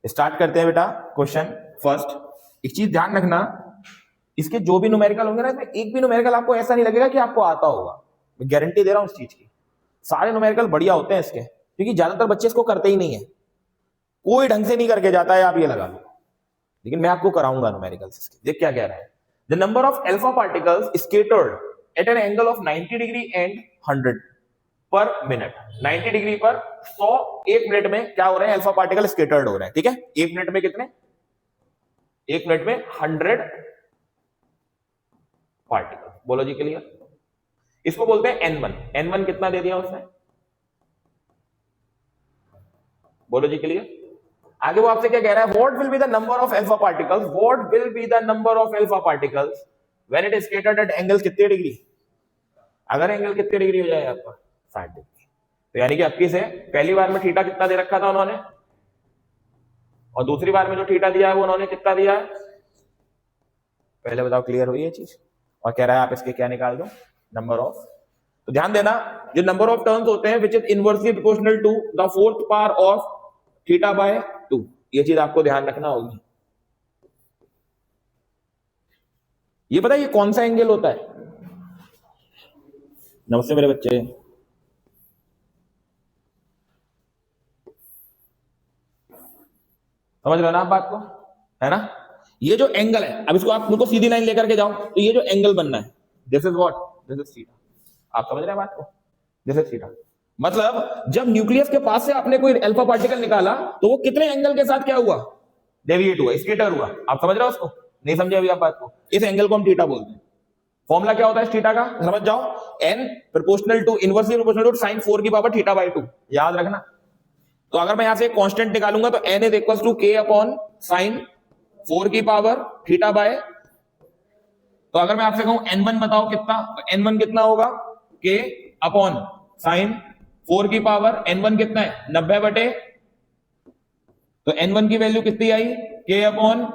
Start करते हैं बेटा क्वेश्चन फर्स्ट। एक चीज ध्यान रखना, इसके जो भी न्यूमेरिकल होंगे ना, इसमें एक भी न्यूमेरिकल आपको ऐसा नहीं लगेगा कि आपको आता होगा। मैं गारंटी दे रहा हूं इस चीज की। सारे न्यूमेरिकल बढ़िया होते हैं इसके, क्योंकि ज्यादातर बच्चे इसको करते ही नहीं है, कोई ढंग से नहीं करके जाता है, आप ये लगा लो। लेकिन मैं आपको कराऊंगा न्यूमेरिकल्स इसके। देख क्या कह रहा है, the number of alpha particles scattered at an angle of 90 degree and 100 पर मिनट। 90 डिग्री पर 100 एक मिनट में क्या हो रहे हैं, अल्फा पार्टिकल स्कैटर्ड हो रहे हैं। ठीक है, एक मिनट में कितने, एक मिनट में 100 पार्टिकल। बोलो जी क्लियर। इसको बोलते हैं n1। n1 कितना दे दिया उसने, बोलो जी क्लियर। आगे वो आपसे क्या कह रहा है, what will be the number of alpha particles, what will be the number of alpha particles when it is scattered at angle कितने डिग्री। अगर एंगल कितने डिग्री हो जाए आपका, 60 डिग्री। तो यानी कि आपकी से पहली बार में थीटा कितना दे रखा था उन्होंने, और दूसरी बार में जो थीटा दिया है वो उन्होंने कितना दिया है, पहले बताओ क्लियर हुई ये चीज। और कह रहा है आप इसके क्या निकाल दो, नंबर ऑफ। तो ध्यान देना, जो नंबर ऑफ टर्न्स होते हैं which is inversely proportional to the fourth power of theta by 2, ये चीज आपको ध्यान रखना होगी। ये पता है ये कौन सा एंगल होता है। नमस्ते मेरे बच्चे, समझ रहे हो ना आप बात को, है ना। ये जो एंगल है, अब इसको आप मुझको सीधी लाइन लेकर के जाओ, तो ये जो एंगल बनना है, this is what, this is theta. आप समझ रहे हैं बात को, दिस इज थीटा। मतलब जब न्यूक्लियस के पास से आपने कोई अल्फा पार्टिकल निकाला, तो वो कितने एंगल के साथ क्या हुआ, डेविएट हुआ, स्कैटर हुआ। आप समझ रहे हो उसको, नहीं समझे अभी आप बात को। इस एंगल को हम थीटा बोलते हैं। फॉर्मूला क्या होता है थीटा का, समझ जाओ, n proportional to inversely proportional to sin 4 की पावर थीटा बाय 2, याद रखना। तो अगर मैं यहां से कांस्टेंट निकालूंगा तो n is equal to k upon sin 4 की पावर थीटा बाय। तो अगर मैं आपसे कहूं n1 बताओ कितना, तो n1 कितना होगा, k अपॉन sin 4 की पावर, n1 कितना है 90 बटे, तो n1 की वैल्यू कितनी आई, k अपॉन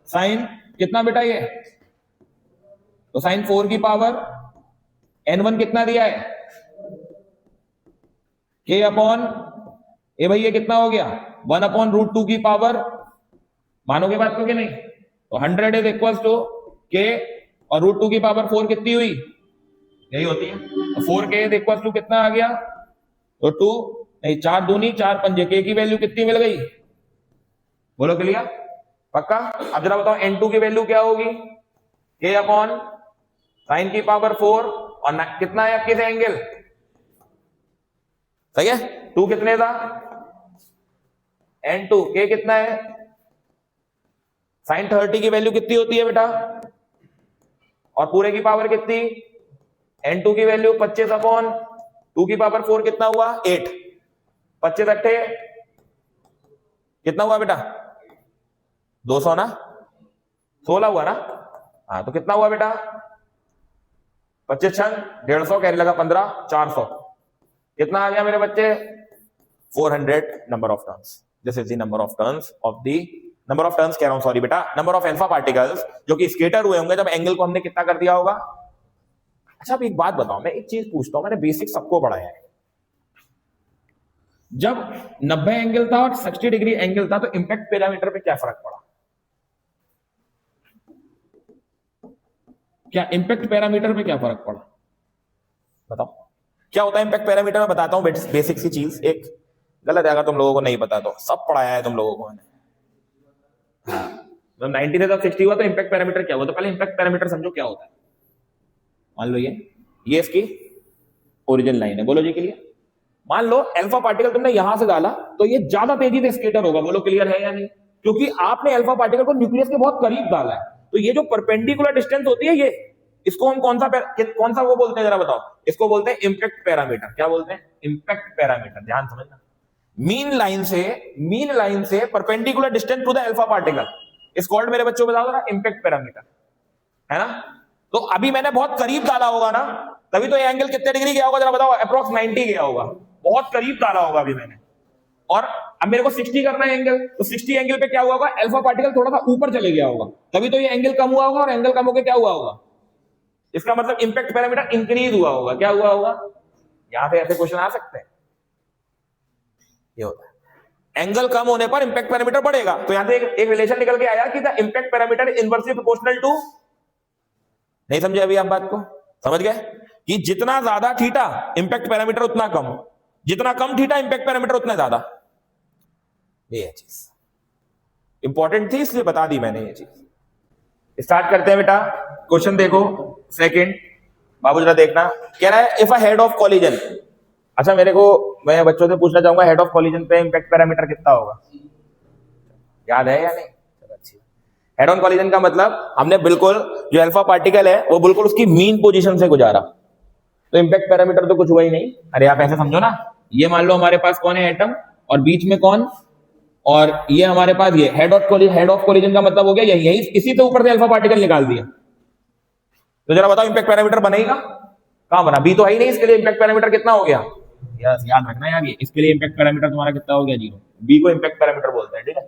sin कितना बेटा ये, तो sin 4 की पावर n1 कितना दिया है, k अपॉन, ए भाई ये कितना हो गया 1 अपॉन रूट 2 की पावर, मानोगे बात को कि नहीं। तो 100 इज इक्वल टू k और रूट 2 की पावर 4 कितनी हुई, यही होती है। तो 4k इज इक्वल टू कितना आ गया, तो 2 नहीं 4 दूनी 4 पंजे, k की वैल्यू कितनी मिल गई, बोलो क्लियर पक्का। अब जरा बताओ n2 की वैल्यू क्या होगी, k अपॉन साइन की पावर 4 और कितना है आपके एंगल, सही है। 2 कितने था, n2, k कितना है, साइन 30 की वैल्यू कितनी होती है बेटा, और पूरे की पावर कितनी, n2 की वैल्यू 25 अपॉन 2 की पावर 4 कितना हुआ 8, 25 अट्ठे कितना हुआ बेटा 200 ना, 16 हुआ ना। हाँ तो कितना हुआ बेटा 25 छंग 150, कैरी लगा 15, 400, कितना आ गया मेरे बच्चे 400 number of turns. This is the number of turns of the, number of turns कह रहा हूं सॉरी बेटा, नंबर ऑफ अल्फा पार्टिकल्स जो कि स्कैटर हुए होंगे जब एंगल को हमने कितना कर दिया होगा। अच्छा अब एक बात बताओ, मैं एक चीज पूछता हूं, मैंने बेसिक सबको पढ़ाया है, जब 90 एंगल था और 60 डिग्री एंगल था, तो इंपैक्ट पैरामीटर पे क्या फर्क पड़ा, क्या इंपैक्ट पैरामीटर पे क्या फर्क पड़ा, बताओ क्या होता है इंपैक्ट पैरामीटर। में बताता हूं बेसिक सी चीज, एक गलत है अगर तुम लोगों को नहीं पता, तो सब पढ़ाया है तुम लोगों को मैंने। जब 90 से जब 60 हुआ तो इंपैक्ट पैरामीटर क्या हुआ, तो पहले इंपैक्ट पैरामीटर समझो क्या होता है। मान लो ये इसकी ओरिजिन लाइन है, बोलो जी क्लियर। मान लो अल्फा पार्टिकल तुमने यहां से डाला, तो ये ज्यादा तेजी से स्कैटर होगा, बोलो क्लियर है या नहीं, क्योंकि आपने अल्फा पार्टिकल को न्यूक्लियस के बहुत करीब डाला है। तो ये जो परपेंडिकुलर डिस्टेंस होती है, ये इसको हम कौन सा वो बोलते हैं जरा बताओ, इसको बोलते हैं इंपैक्ट पैरामीटर। क्या बोलते हैं, इंपैक्ट पैरामीटर, ध्यान समझना। मीन लाइन से perpendicular distance to the alpha particle is called, मेरे बच्चों बताओ जरा, इंपैक्ट पैरामीटर, है ना। तो अभी मैंने बहुत करीब डाला होगा ना, तभी तो ये एंगल कितने डिग्री गया होगा जरा बताओ, अप्रोक्स 90 गया होगा, बहुत करीब डाला होगा अभी मैंने। और अब मेरे को 60 करना है एंगल, तो 60 एंगल पे क्या हुआ होगा, अल्फा पार्टिकल थोड़ा सा ऊपर चले गया होगा, तभी तो ये एंगल कम हुआ होगा, और एंगल कम होकर क्या हुआ होगा, इसका मतलब इंपैक्ट पैरामीटर इंक्रीज हुआ होगा। क्या हुआ होगा, यहां पे ऐसे क्वेश्चन आ सकते हैं, ये होता है। एंगल कम होने पर इंपैक्ट पैरामीटर बढ़ेगा। तो यहां से एक रिलेशन निकल के आया कि the impact parameter inversely proportional to, नहीं समझे अभी आप बात को? समझ गए कि जितना ज्यादा थीटा इंपैक्ट पैरामीटर उतना कम, जितना कम थीटा इंपैक्ट पैरामीटर उतना ज्यादा। ये चीज इंपॉर्टेंट थी इसलिए बता दी मैंने ये चीज। स्टार्ट करते हैं बेटा, क्वेश्चन देखो सेकंड, बाबू जरा देखना। कह रहा है if a head of collision, अच्छा मेरे को, मैं बच्चों से पूछना चाहूंगा हेड ऑफ कॉलिजन पे इंपैक्ट पैरामीटर कितना होगा, याद है या नहीं? चलो अच्छी। हेड ऑन कॉलिजन का मतलब हमने बिल्कुल जो अल्फा पार्टिकल है वो बिल्कुल उसकी मीन पोजीशन से गुजारा, तो इंपैक्ट पैरामीटर तो कुछ हुआ ही नहीं। अरे आप ऐसे समझो ना, ये मान लो हमारे पास कौन है एटम, और बीच में कौन, और ये हमारे पास ये हेड ऑफ कॉलिजन का मतलब हो गया यही, यही इसी से ऊपर से अल्फा पार्टिकल निकाल दिया। तो जरा बताओ इंपैक्ट पैरामीटर बनेगा? कहां बना? बी तो है ही नहीं, इसके लिए इंपैक्ट पैरामीटर कितना हो गया? यस, याद रखना यार, ये इसके लिए इंपैक्ट पैरामीटर तुम्हारा कितना हो गया? 0। बी को इंपैक्ट पैरामीटर बोलते हैं, ठीक है?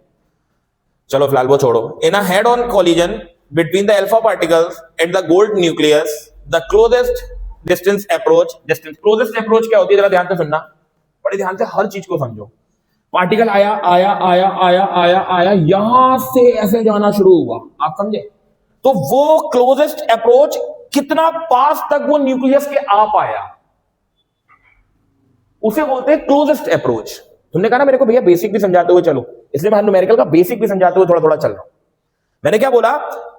चलो फिलहाल वो छोड़ो। In a head on collision between the alpha particles at the gold nucleus the closest distance approach, distance closest approach क्या होती है जरा ध्यान से सुनना, बड़े ध्यान से हर चीज को समझो। पार्टिकल आया आया आया आया आया आया, यहां से ऐसे जाना शुरू हुआ, आप समझे? तो वो क्लोजेस्ट अप्रोच कितना पास तक वो न्यूक्लियस के आ पाया, उसे बोलते हैं क्लोजेस्ट अप्रोच। तुमने कहा ना मेरे को भैया बेसिक भी समझाते हुए चलो, इसलिए मैं न्यूमेरिकल का बेसिक भी समझाते हुए थोड़ा थोड़ा चल रहा हूं। मैंने क्या बोला?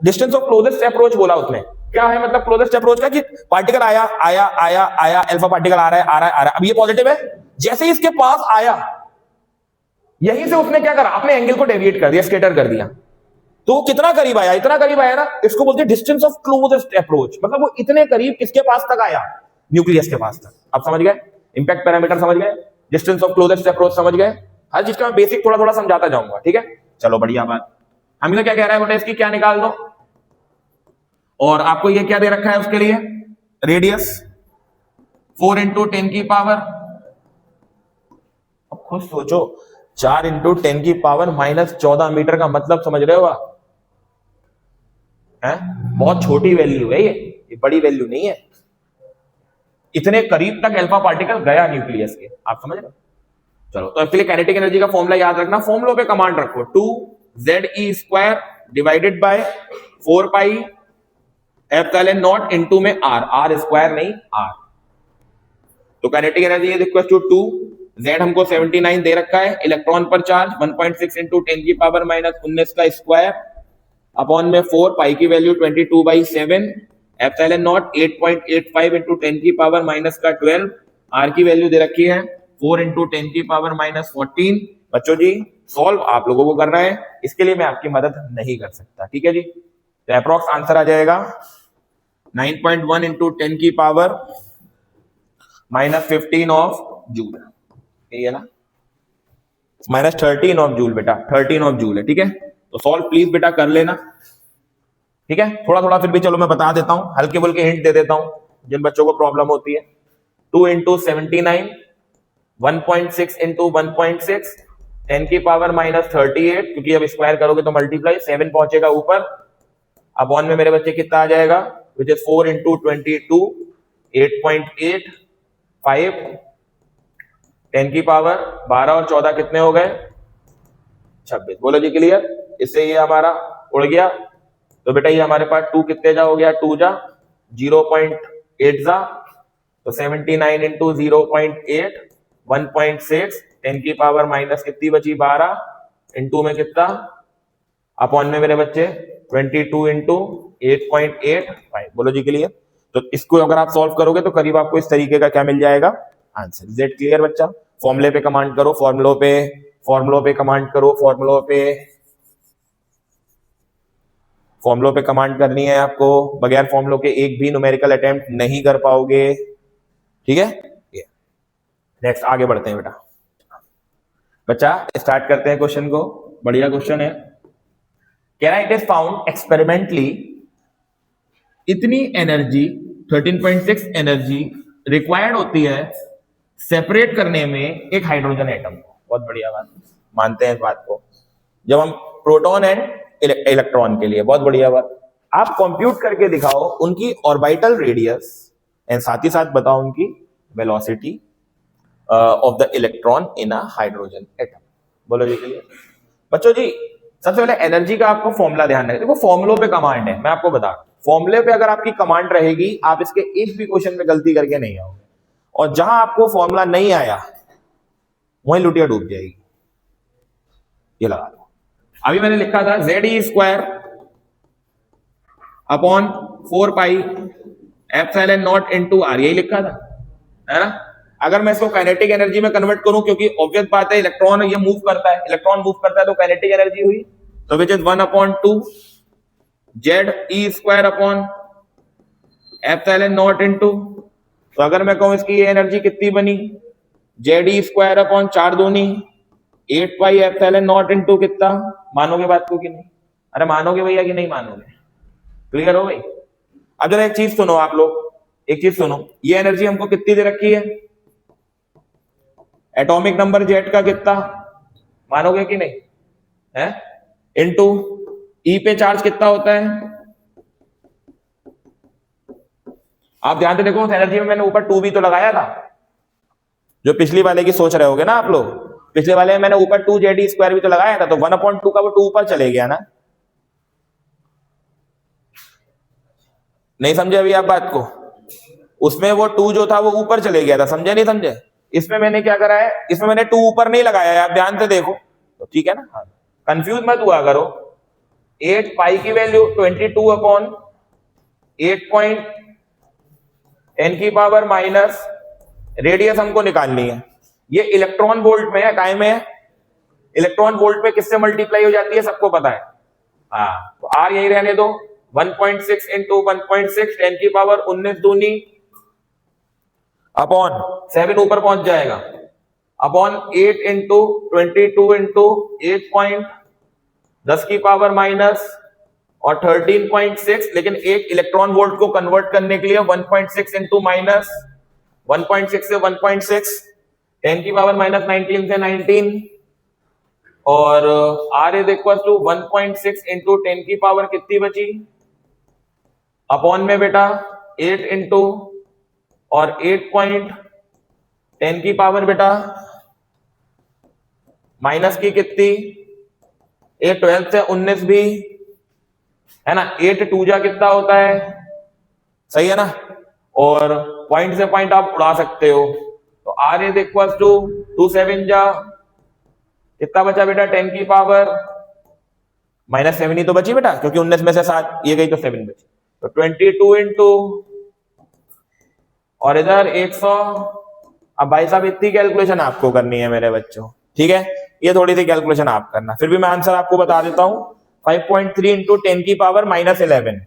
डिस्टेंस ऑफ क्लोजेस्ट अप्रोच बोला उसने। क्या है मतलब क्लोजेस्ट अप्रोच का? कि पार्टिकल आया आया आया आया, अल्फा पार्टिकल आ रहा है आ रहा है आ रहा है, अब ये पॉजिटिव है, जैसे ही इसके पास आया यहीं से उसने क्या करा, अपने एंगल को डेविएट कर दिया, स्केटर कर दिया, तो वो कितना करीब आया, इतना करीब आया ना, इसको बोलते हैं डिस्टेंस ऑफ क्लोजेस्ट अप्रोच। मतलब वो इतने करीब किसके पास तक आया? न्यूक्लियस के पास तक। आप समझ गए? इंपैक्ट पैरामीटर समझ गए, डिस्टेंस ऑफ क्लोजेस्ट अप्रोच समझ गए, हर चीज का मैं बेसिक थोड़ा थोड़ा समझाता जाऊंगा, ठीक है? चलो बढ़िया बात। हमें क्या कह रहा है बेटा, इसकी क्या निकाल दो, और आपको ये क्या दे रखा है उसके लिए? रेडियस 4 × 10 की पावर, अब खुद सोचो, 4 × 10 की पावर -14 मीटर का मतलब समझ रहे हो आप? बहुत छोटी वैल्यू है ये बड़ी वैल्यू नहीं है। इतने करीब तक अल्फा पार्टिकल गया न्यूक्लियस के, आप समझ रहे हो? चलो, तो इसके लिए काइनेटिक एनर्जी का फॉर्मूला याद रखना, फॉर्मूला पे कमांड रखो 2ZE² divided by 4 pi epsilon not into में r स्क्वायर नहीं r। तो kinetic energy is equal to 2, Z हमको 79 दे रखा है, इलेक्ट्रॉन पर चार्ज 1.6 × 10 की पावर -19 का स्क्वायर अपॉन में 4, पाई की वैल्यू 22/7, एप्सिलॉन नॉट 8.85 × 10 की पावर -12, r की वैल्यू दे रखी है 4 × 10 की पावर -14। बच्चों जी सॉल्व आप लोगों को करना है, इसके लिए मैं आपकी मदद नहीं कर सकता, ठीक है जी? तो अप्रॉक्स आंसर आ जाएगा 9.1 × 10 की पावर -15 ऑफ जूल, ये ना, -13 ऑफ जूल बेटा, 13 ऑफ जूल है, ठीक है? तो सॉल्व प्लीज बेटा कर लेना, ठीक है? थोड़ा थोड़ा फिर भी चलो मैं बता देता हूं, हल्के बुल्के हिंट दे देता हूं जिन बच्चों को प्रॉब्लम होती है। 2 × 79, 1.6 × 1.6, 10 की पावर -38, क्योंकि अब स्क्वायर करोगे तो मल्टीप्लाई 7 पहुंचेगा ऊपर, अपॉन में मेरे बच्चे कितना आ जाएगा, विच इज 4 × 22, 8.85, 10 की पावर 12 और 14 कितने हो गए? 26। बोलो जी क्लियर? इससे ये हमारा उड़ गया, तो बेटा ये हमारे पास 2 कितने जा हो गया, 2 जा 0.8 जा, तो 79 × 0.8 1.6, 10 की पावर माइनस कितनी बची 12, इनटू में कितना, अपॉन में मेरे बच्चे 22 × 8.85। बोलो जी क्लियर? तो इसको अगर आप सॉल्व करोगे तो करीब आपको इस तरीके का क्या मिल जाएगा, आंसर। जेड क्लियर बच्चा? फॉर्मूले पे कमांड करो, फॉर्मूलों पे कमांड करो, फॉर्मूलों पे कमांड करनी है आपको, बगैर फॉर्मूलों के एक भी न्यूमेरिकल अटेम्प्ट नहीं कर पाओगे, ठीक है? नेक्स्ट आगे बढ़ते हैं बेटा। बच्चा स्टार्ट करते हैं क्वेश्चन को, बढ़िया क्वेश्चन है। कह रहा है इट इज फाउंड एक्सपेरिमेंटली इतनी एनर्जी 13.6 एनर्जी रिक्वायर्ड होती है सेपरेट करने में एक हाइड्रोजन एटम को। बहुत बढ़िया बात, मानते हैं इस बात को, जब हम प्रोटॉन एंड इलेक्ट्रॉन के लिए। बहुत बढ़िया बात। आप कंप्यूट करके दिखाओ उनकी ऑर्बिटल रेडियस एंड साथ ही साथ बताओ उनकी velocity of the electron in a hydrogen atom. बोलो जी क्लियर। बच्चों जी सबसे पहले एनर्जी का आपको फॉर्मूला ध्यान रखें। देखो फॉर्मुलों पे कमांड है, मैं आपको बता रहा हूं, फॉर्मूले पे अगर आपकी कमांड रहेगी आप इसके एक भी क्वेश्चन में गलती करके नहीं आओगे, और जहां आपको फॉर्मूला नहीं आया वहीं लुटिया डूब जाएगी। ये लगा दो। अभी मैंने लिखा था ZE² upon 4 pi epsilon not into R, यही लिखा था, है ना। अगर मैं इसको काइनेटिक एनर्जी में कन्वर्ट करूं, क्योंकि ऑब्वियस बात है इलेक्ट्रॉन ये मूव करता है, इलेक्ट्रॉन मूव करता है तो काइनेटिक एनर्जी हुई, तो which is 1/2 ZE² upon epsilon not into, तो अगर मैं कहूं इसकी ये एनर्जी कितनी बनी, ZE² अपॉन 4 दूनी 8 पाई एप्सिलॉन नॉट इनटू कितना, मानोगे बात को कि नहीं? अरे मानोगे भैया कि नहीं मानोगे? क्लियर हो भाई? अब जरा एक चीज सुनो आप लोग, एक चीज सुनो, ये एनर्जी हमको कितनी दे रखी है, एटॉमिक नंबर जेट का कितना, मानोगे कि नहीं है, इनटू ई पे चार्ज कितना होता है। आप ध्यान से देखो उस एनर्जी में मैंने ऊपर 2 भी तो लगाया था, जो पिछली वाले की सोच रहे होगे ना आप लोग, पिछले वाले में मैंने ऊपर 2 ZE² भी तो लगाया था, तो 1/2 का वो 2 ऊपर चले गया ना, नहीं समझे अभी आप बात को? उसमें वो 2 जो था वो ऊपर चले गया था, समझे नहीं समझे? इसमें मैंने क्या करा है, इसमें मैंने 2 ऊपर नहीं लगाया है, आप ध्यान से देखो तो ठीक है ना। हाँ, कंफ्यूज मत हुआ करो। 8 पाई की वैल्यू 22 अपॉन 8.10 की पावर माइनस, रेडियस हमको निकालनी है, ये इलेक्ट्रॉन वोल्ट में है, काय में है, इलेक्ट्रॉन वोल्ट में किससे मल्टीप्लाई हो जाती है सबको पता है। हाँ तो आर यही रहने दो, 1.6 इंटू 1.6 10 की पावर 19 दूनी अपॉन 7 ऊपर पहुंच जाएगा, अपॉन 8 इंटू 22 इंटू 8.10 की पावर माइनस और 13.6, लेकिन एक इलेक्ट्रॉन वोल्ट को कन्वर्ट करने के लिए 1.6 इंटू माइनस 1.6 से 1.6 10 की पावर माइनस 19 से 19, और R is equal to 1.6 into 10 की पावर कितनी बची, अपॉन में बेटा 8 इंटू और 8.10 की पावर बेटा माइनस की कितनी, 8 12 से 19 भी है ना, 8 2 जा कितना होता है, सही है ना, और पॉइंट से पॉइंट आप उड़ा सकते हो, तो R इज इक्वल टू 2 7 जा कितना बचा बेटा, 10 की पावर माइनस 7 ही तो बची बेटा, क्योंकि 19 में से 7 ये गई तो 7 बची, तो 22 इंटू और इधर 100। अब भाई साहब इतनी कैलकुलेशन आपको करनी है मेरे बच्चों, ठीक है, ये थोड़ी सी कैलकुलेशन आप करना, फिर भी मैं आंसर आपको बता देता हूं, 5.3 इंटू 10 की पावर माइनस 11,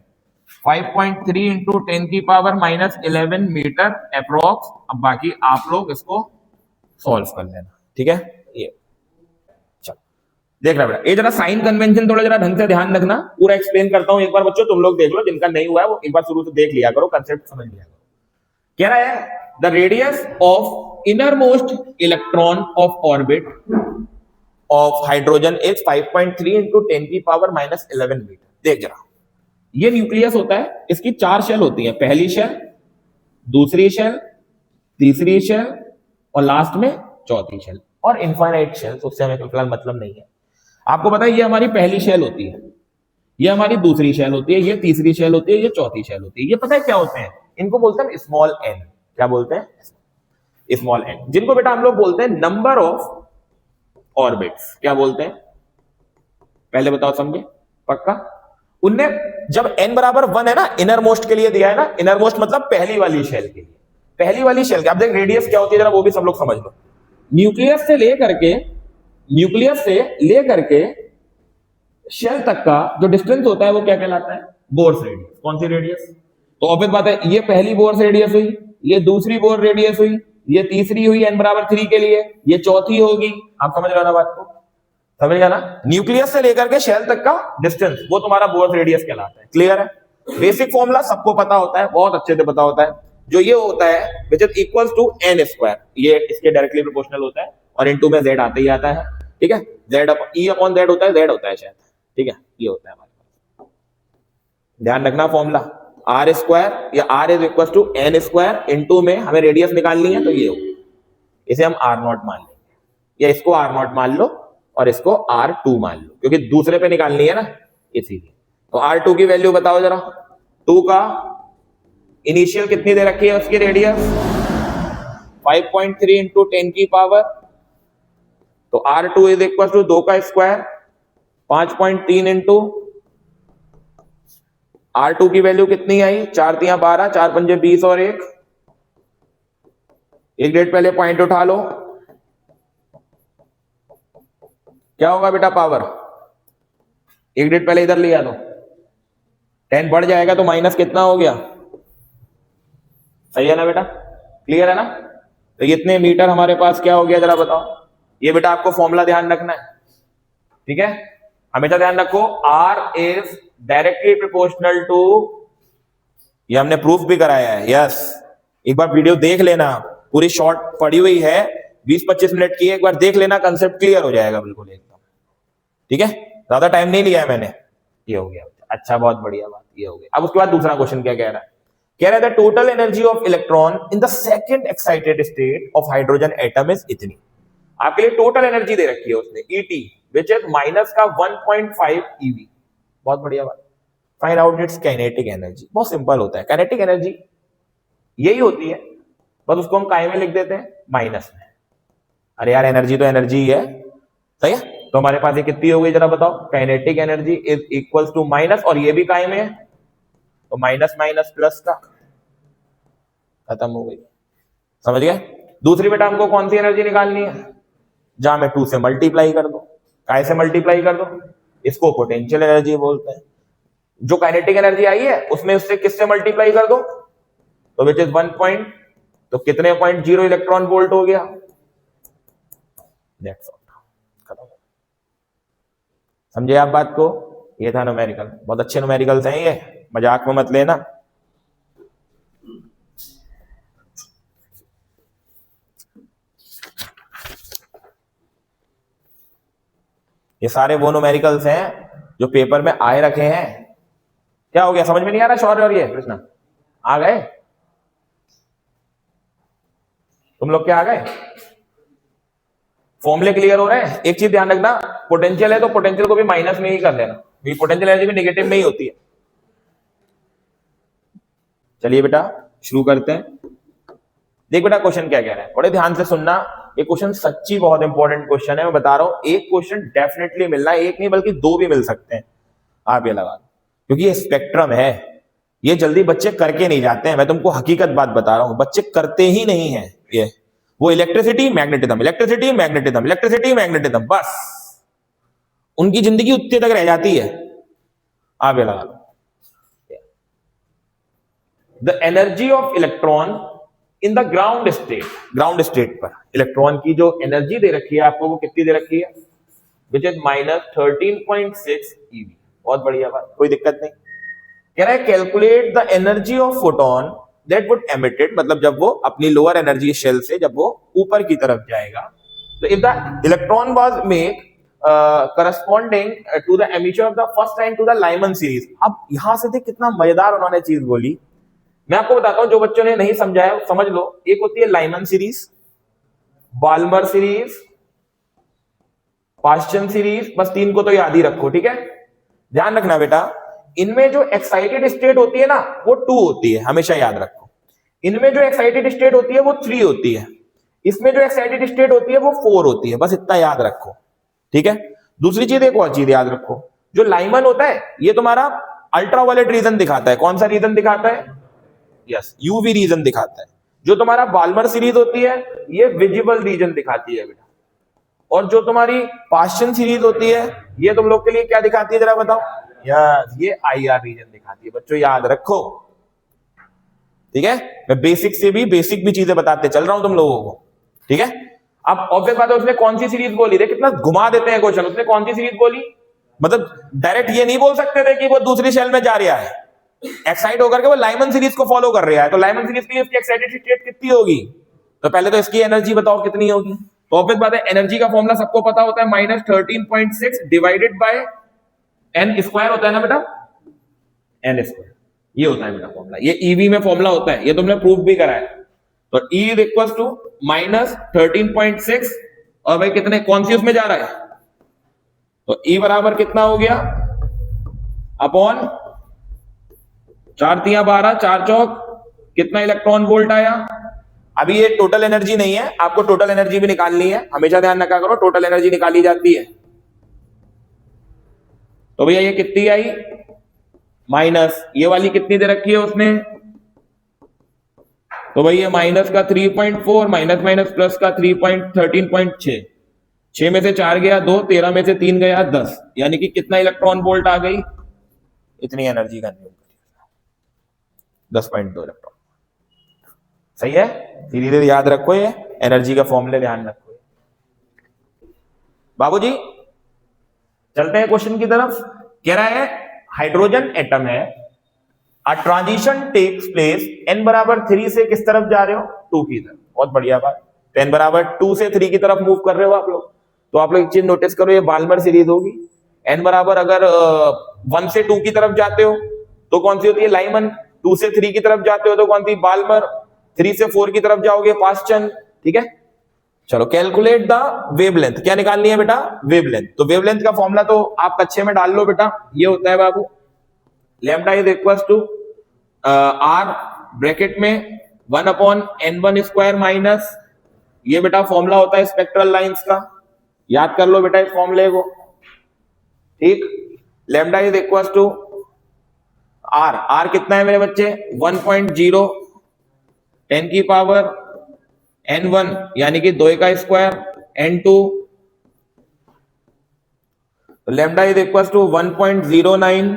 5.3 इंटू 10 की पावर माइनस 11 मीटर अप्रोक्स। अब बाकी आप लोग इसको सॉल्व कर लेना, ठीक है। ये चलो देखना बेटा, ये जरा साइन कन्वेंशन थोड़ा जरा ढंग से ध्यान रखना, पूरा एक्सप्लेन करता हूं एक बार बच्चों, तुम लोग देख लो, जिनका नहीं हुआ है वो एक बार शुरू से देख लिया करो, कंसेप्ट समझ लिया करो। कह रहा है the radius of inner most electron of orbit of hydrogen is 5.3 into 10 की पावर माइनस 11 मीटर। देख जरा, ये न्यूक्लियस होता है, इसकी 4 शेल होती है, पहली शेल, दूसरी शेल, तीसरी शेल और लास्ट में चौथी शेल, और इनफाइनाइट शेल, उससे हमें फिलहाल मतलब नहीं है। आपको पता है ये हमारी पहली शेल होती है, ये हमारी दूसरी शेल होती है, ये तीसरी शेल होती है, ये चौथी शेल होती है। ये पता है क्या होते हैं, इनको बोलते हैं स्मॉल एन। क्या बोलते हैं? स्मॉल एन, जिनको बेटा हम लोग बोलते हैं नंबर ऑफ ऑर्बिट्स। क्या बोलते हैं पहले बताओ, समझे पक्का? उनने जब n बराबर 1 है ना, इनर मोस्ट के लिए दिया है ना, इनर मोस्ट मतलब पहली वाली शेल के लिए, पहली वाली शेल के। आप देख रेडियस क्या होती है जरा वो भी सब लोग समझ लो। न्यूक्लियस से लेकर के शेल तक का जो डिस्टेंस होता है वो क्या कहलाता है? Bohr's radius. कौन सी रेडियस? तो ऑब्वियस बात है, ये पहली बोर्स रेडियस हुई, ये दूसरी बोर्स रेडियस हुई, ये तीसरी हुई n बराबर 3 के लिए, ये चौथी होगी। आप समझ रहे हो ना बात को? समझ गया ना? न्यूक्लियस से लेकर के शेल तक का डिस्टेंस वो तुम्हारा बोर्स रेडियस कहलाता है। क्लियर है? बेसिक फॉर्मूला सबको पता होता है, बहुत अच्छे से पता होता है, जो ये होता है which is equals to n square, ये इसके डायरेक्टली प्रोपोर्शनल होता है, और इनटू में z आता ही आता है, ठीक है। z e अपॉन z होता है, z होता है शायद, ठीक है, ये होता है हमारे पास। ध्यान रखना फॉर्मूला r स्क्वायर या r is equal to n square, into में हमें रेडियस निकालनी है, तो ये हो, इसे हम r नॉट मान लेंगे, या इसको r नॉट मान लो, और इसको R2 मान लो, क्योंकि दूसरे पे निकालनी है ना इसीलिए। तो R2 की वैल्यू बताओ जरा। 2 का इनिशियल कितनी दे रखी है उसकी रेडियस 5.3 इंटू 10 की पावर, तो R2 इज इक्वल टू 2 का स्क्वायर 5.3 इंटू R2 की वैल्यू कितनी आई 4 तिया 12, 4 पंजे 20 और एक डेट पहले पॉइंट उठा लो, क्या होगा बेटा पावर, एक डेट पहले इधर लिया तो 10 बढ़ जाएगा तो माइनस कितना हो गया, सही है ना बेटा, क्लियर है ना। तो इतने मीटर हमारे पास क्या हो गया जरा बताओ। ये बेटा आपको फॉर्मूला ध्यान रखना है, ठीक है, हमेशा ध्यान रखो R is directly proportional to, ये हमने प्रूफ भी कराया है, यस एक बार वीडियो देख लेना, पूरी शॉर्ट पड़ी हुई है 20-25 मिनट की, एक बार देख लेना, कंसेप्ट क्लियर हो जाएगा बिल्कुल एकदम, ठीक है, ज्यादा टाइम नहीं लिया है मैंने। ये हो गया, अच्छा बहुत बढ़िया बात, ये हो गया। अब उसके बाद दूसरा क्वेश्चन क्या कह रहा है, कह रहा है the total energy of electron in the second excited state of hydrogen atom is इतनी। आपके लिए टोटल एनर्जी दे रखी है उसने ET विच इज माइनस का 1.5 eV, बहुत बढ़िया बात। Find out it's kinetic energy, बहुत सिंपल होता है, काइनेटिक एनर्जी यही होती है, बस उसको हम काय में लिख देते हैं माइनस में। अरे यार एनर्जी तो एनर्जी ही है, सही है। तो हमारे पास ये कितनी हो गई जरा बताओ, kinetic energy is equals to minus, और ये भी काय में है तो माइनस माइनस प्लस का खत्म हो गई, समझ गए। दूसरी बेटा हमको कौन सी एनर्जी निकालनी है, जहां में 2 से मल्टीप्लाई कर दो, काय से मल्टीप्लाई कर दो, इसको पोटेंशियल एनर्जी बोलते हैं। जो काइनेटिक एनर्जी आई है उसमें उससे किससे मल्टीप्लाई कर दो, तो विच इज 1 पॉइंट, तो कितने 0.0 इलेक्ट्रॉन वोल्ट हो गया, दैट्स ऑल, खत्म। समझे आप बात को, ये था न्यूमेरिकल, बहुत अच्छे न्यूमेरिकल्स हैं ये, मजाक में मत लेना। ये सारे वो न्यूमेरिकल्स हैं जो पेपर में आए रखे हैं। क्या हो गया, समझ में नहीं आ रहा शौर्य और ये कृष्णा, आ गए तुम लोग, क्या आ गए, फॉर्मूले क्लियर हो रहे हैं। एक चीज ध्यान रखना, पोटेंशियल है तो पोटेंशियल को भी माइनस में ही कर देना, पोटेंशियल एनर्जी भी नेगेटिव में ही होती है। चलिए बेटा शुरू करते हैं। देख बेटा क्वेश्चन क्या कह रहा है, बड़े ध्यान से सुनना, ये क्वेश्चन सच्ची बहुत इंपॉर्टेंट क्वेश्चन है, मैं बता रहा हूं, एक क्वेश्चन डेफिनेटली मिलना, एक नहीं बल्कि 2 भी मिल सकते हैं, आप ये लगा, क्योंकि ये स्पेक्ट्रम है, ये जल्दी बच्चे करके नहीं जाते हैं, मैं तुमको हकीकत बात बता रहा हूं, बच्चे करते ही नहीं है ये, वो electricity magnetism, electricity magnetism, electricity magnetism, बस उनकी जिंदगी उतने तक रह जाती है। आप ये लगा लो, the energy of electron in the ground state, ground state पर इलेक्ट्रॉन की जो एनर्जी दे रखी है आपको, वो कितनी दे रखी है, विच इज माइनस 13.6 eV, बहुत बढ़िया बात, कोई दिक्कत नहीं। कह रहा है calculate the energy of photon that would emitted, मतलब जब वो अपनी लोअर एनर्जी शेल से जब वो ऊपर की तरफ जाएगा, तो if the electron was make corresponding to the emission of the first time to the Lyman series. अब यहां से देख कितना मजेदार उन्होंने चीज बोली, मैं आपको बताता हूं, जो बच्चों ने नहीं समझाया समझ लो। एक होती है Lyman series, Balmer series, Paschen series, बस 3 को तो याद ही रखो, ठीक है। ध्यान रखना बेटा, इनमें जो एक्साइटेड स्टेट होती है ना वो 2 होती है, हमेशा याद रखो। इनमें जो एक्साइटेड स्टेट होती है वो 3 होती है, इसमें जो एक्साइटेड स्टेट होती है वो 4 होती है, बस इतना याद रखो, ठीक है। दूसरी चीज, एक और चीज याद रखो, जो लाइमन होता है ये तुम्हारा अल्ट्रावायलेट रीजन दिखाता है, कौन सा रीजन दिखाता है, यस यूवी रीजन दिखाता है। जो तुम्हारा बाल्मर सीरीज होती है ये विजिबल रीजन दिखाती है बेटा, और जो तुम्हारी पास्चन सीरीज होती है ये तुम लोग के लिए क्या दिखाती है जरा बताओ, यस ये IR रीजन दिखाती है, बच्चों याद रखो, ठीक है। मैं बेसिक से भी बेसिक भी चीजें बताते चल रहा हूं तुम लोगों को, ठीक है। अब ऑब्वियस बात है, उसने कौन सी सीरीज बोली, देख कितना घुमा देते हैं क्वेश्चन, उसने कौन सी सीरीज बोली, मतलब डायरेक्ट ये नहीं बोल सकते थे कि वो दूसरी शेल में जा रहा है, एक्साइट होकर के वो लाइमन सीरीज को फॉलो कर रहा है, तो लाइमन सीरीज की इसकी एक्साइटेड स्टेट कितनी होगी, तो पहले तो इसकी एनर्जी बताओ कितनी होगी। तो ऑब्वियस बात है, एनर्जी का फॉर्मूला सबको पता होता है, minus 13.6 divided by n square होता है ना बेटा, n स्क्वायर, ये होता है बेटा फॉर्मूला, ये EV में फॉर्मूला होता है, ये तुमने प्रूफ भी करा है। तो E is equal to minus 13.6, और भाई कितने, कौन सी उसमें जा रहा है, तो E बराबर कितना हो गया अपॉन 4 तिया 12, 4 चौक कितना इलेक्ट्रॉन वोल्ट आया। अभी ये टोटल एनर्जी नहीं है, आपको टोटल एनर्जी भी निकालनी है, हमेशा ध्यान रखा करो टोटल एनर्जी निकाली जाती है। तो भैया ये कितनी आई माइनस, ये वाली कितनी दे रखी है उसने, तो भैया माइनस का 3.4 माइनस माइनस प्लस का 13.6, 6 में से 4 गया 2, 13 में से 3 गया 10, यानी कि कितना इलेक्ट्रॉन वोल्ट आ गई, इतनी एनर्जी का नियम 10.2 इलेक्ट्रॉन। सही है, धीरे धीरे याद रखो, ये एनर्जी का फॉर्मूले ध्यान रखो। बाबूजी चलते हैं क्वेश्चन की तरफ। कह रहा है हाइड्रोजन एटम है, a transition takes place, n बराबर 3 से किस तरफ जा रहे हो, 2 की तरफ। बहुत बढ़िया बात, n बराबर 2 से 3 की तरफ मूव कर रहे हो आप लोग। तो आप लोग एक चीज नोटिस करो, ये बाल्मर सीरीज होगी। n बराबर अगर 1 से 2 की तरफ जाते हो तो कौन सी होती है, लाइमन। 2 से 3 की तरफ जाते हो तो कौन सी, बाल्मर। 3 से 4 की तरफ जाओगे पास्चन। ठीक है, चलो कैलकुलेट द वेवलेंथ, क्या निकालनी है बेटा, वेवलेंथ। तो वेवलेंथ का फॉर्मूला तो आप कच्चे में डाल लो बेटा, ये होता है बाबू lambda is equal to R bracket में 1/n1 स्क्वायर माइनस, ये बेटा फॉर्मूला होता है स्पेक्ट्रल लाइंस का, याद कर लो बेटा इस फॉर्मूले को। ठीक, lambda is equal to R, R कितना है मेरे बच्चे 1.0 10 की पावर n1 यानी कि 2 का स्क्वायर n2, तो lambda is equal to 1.09,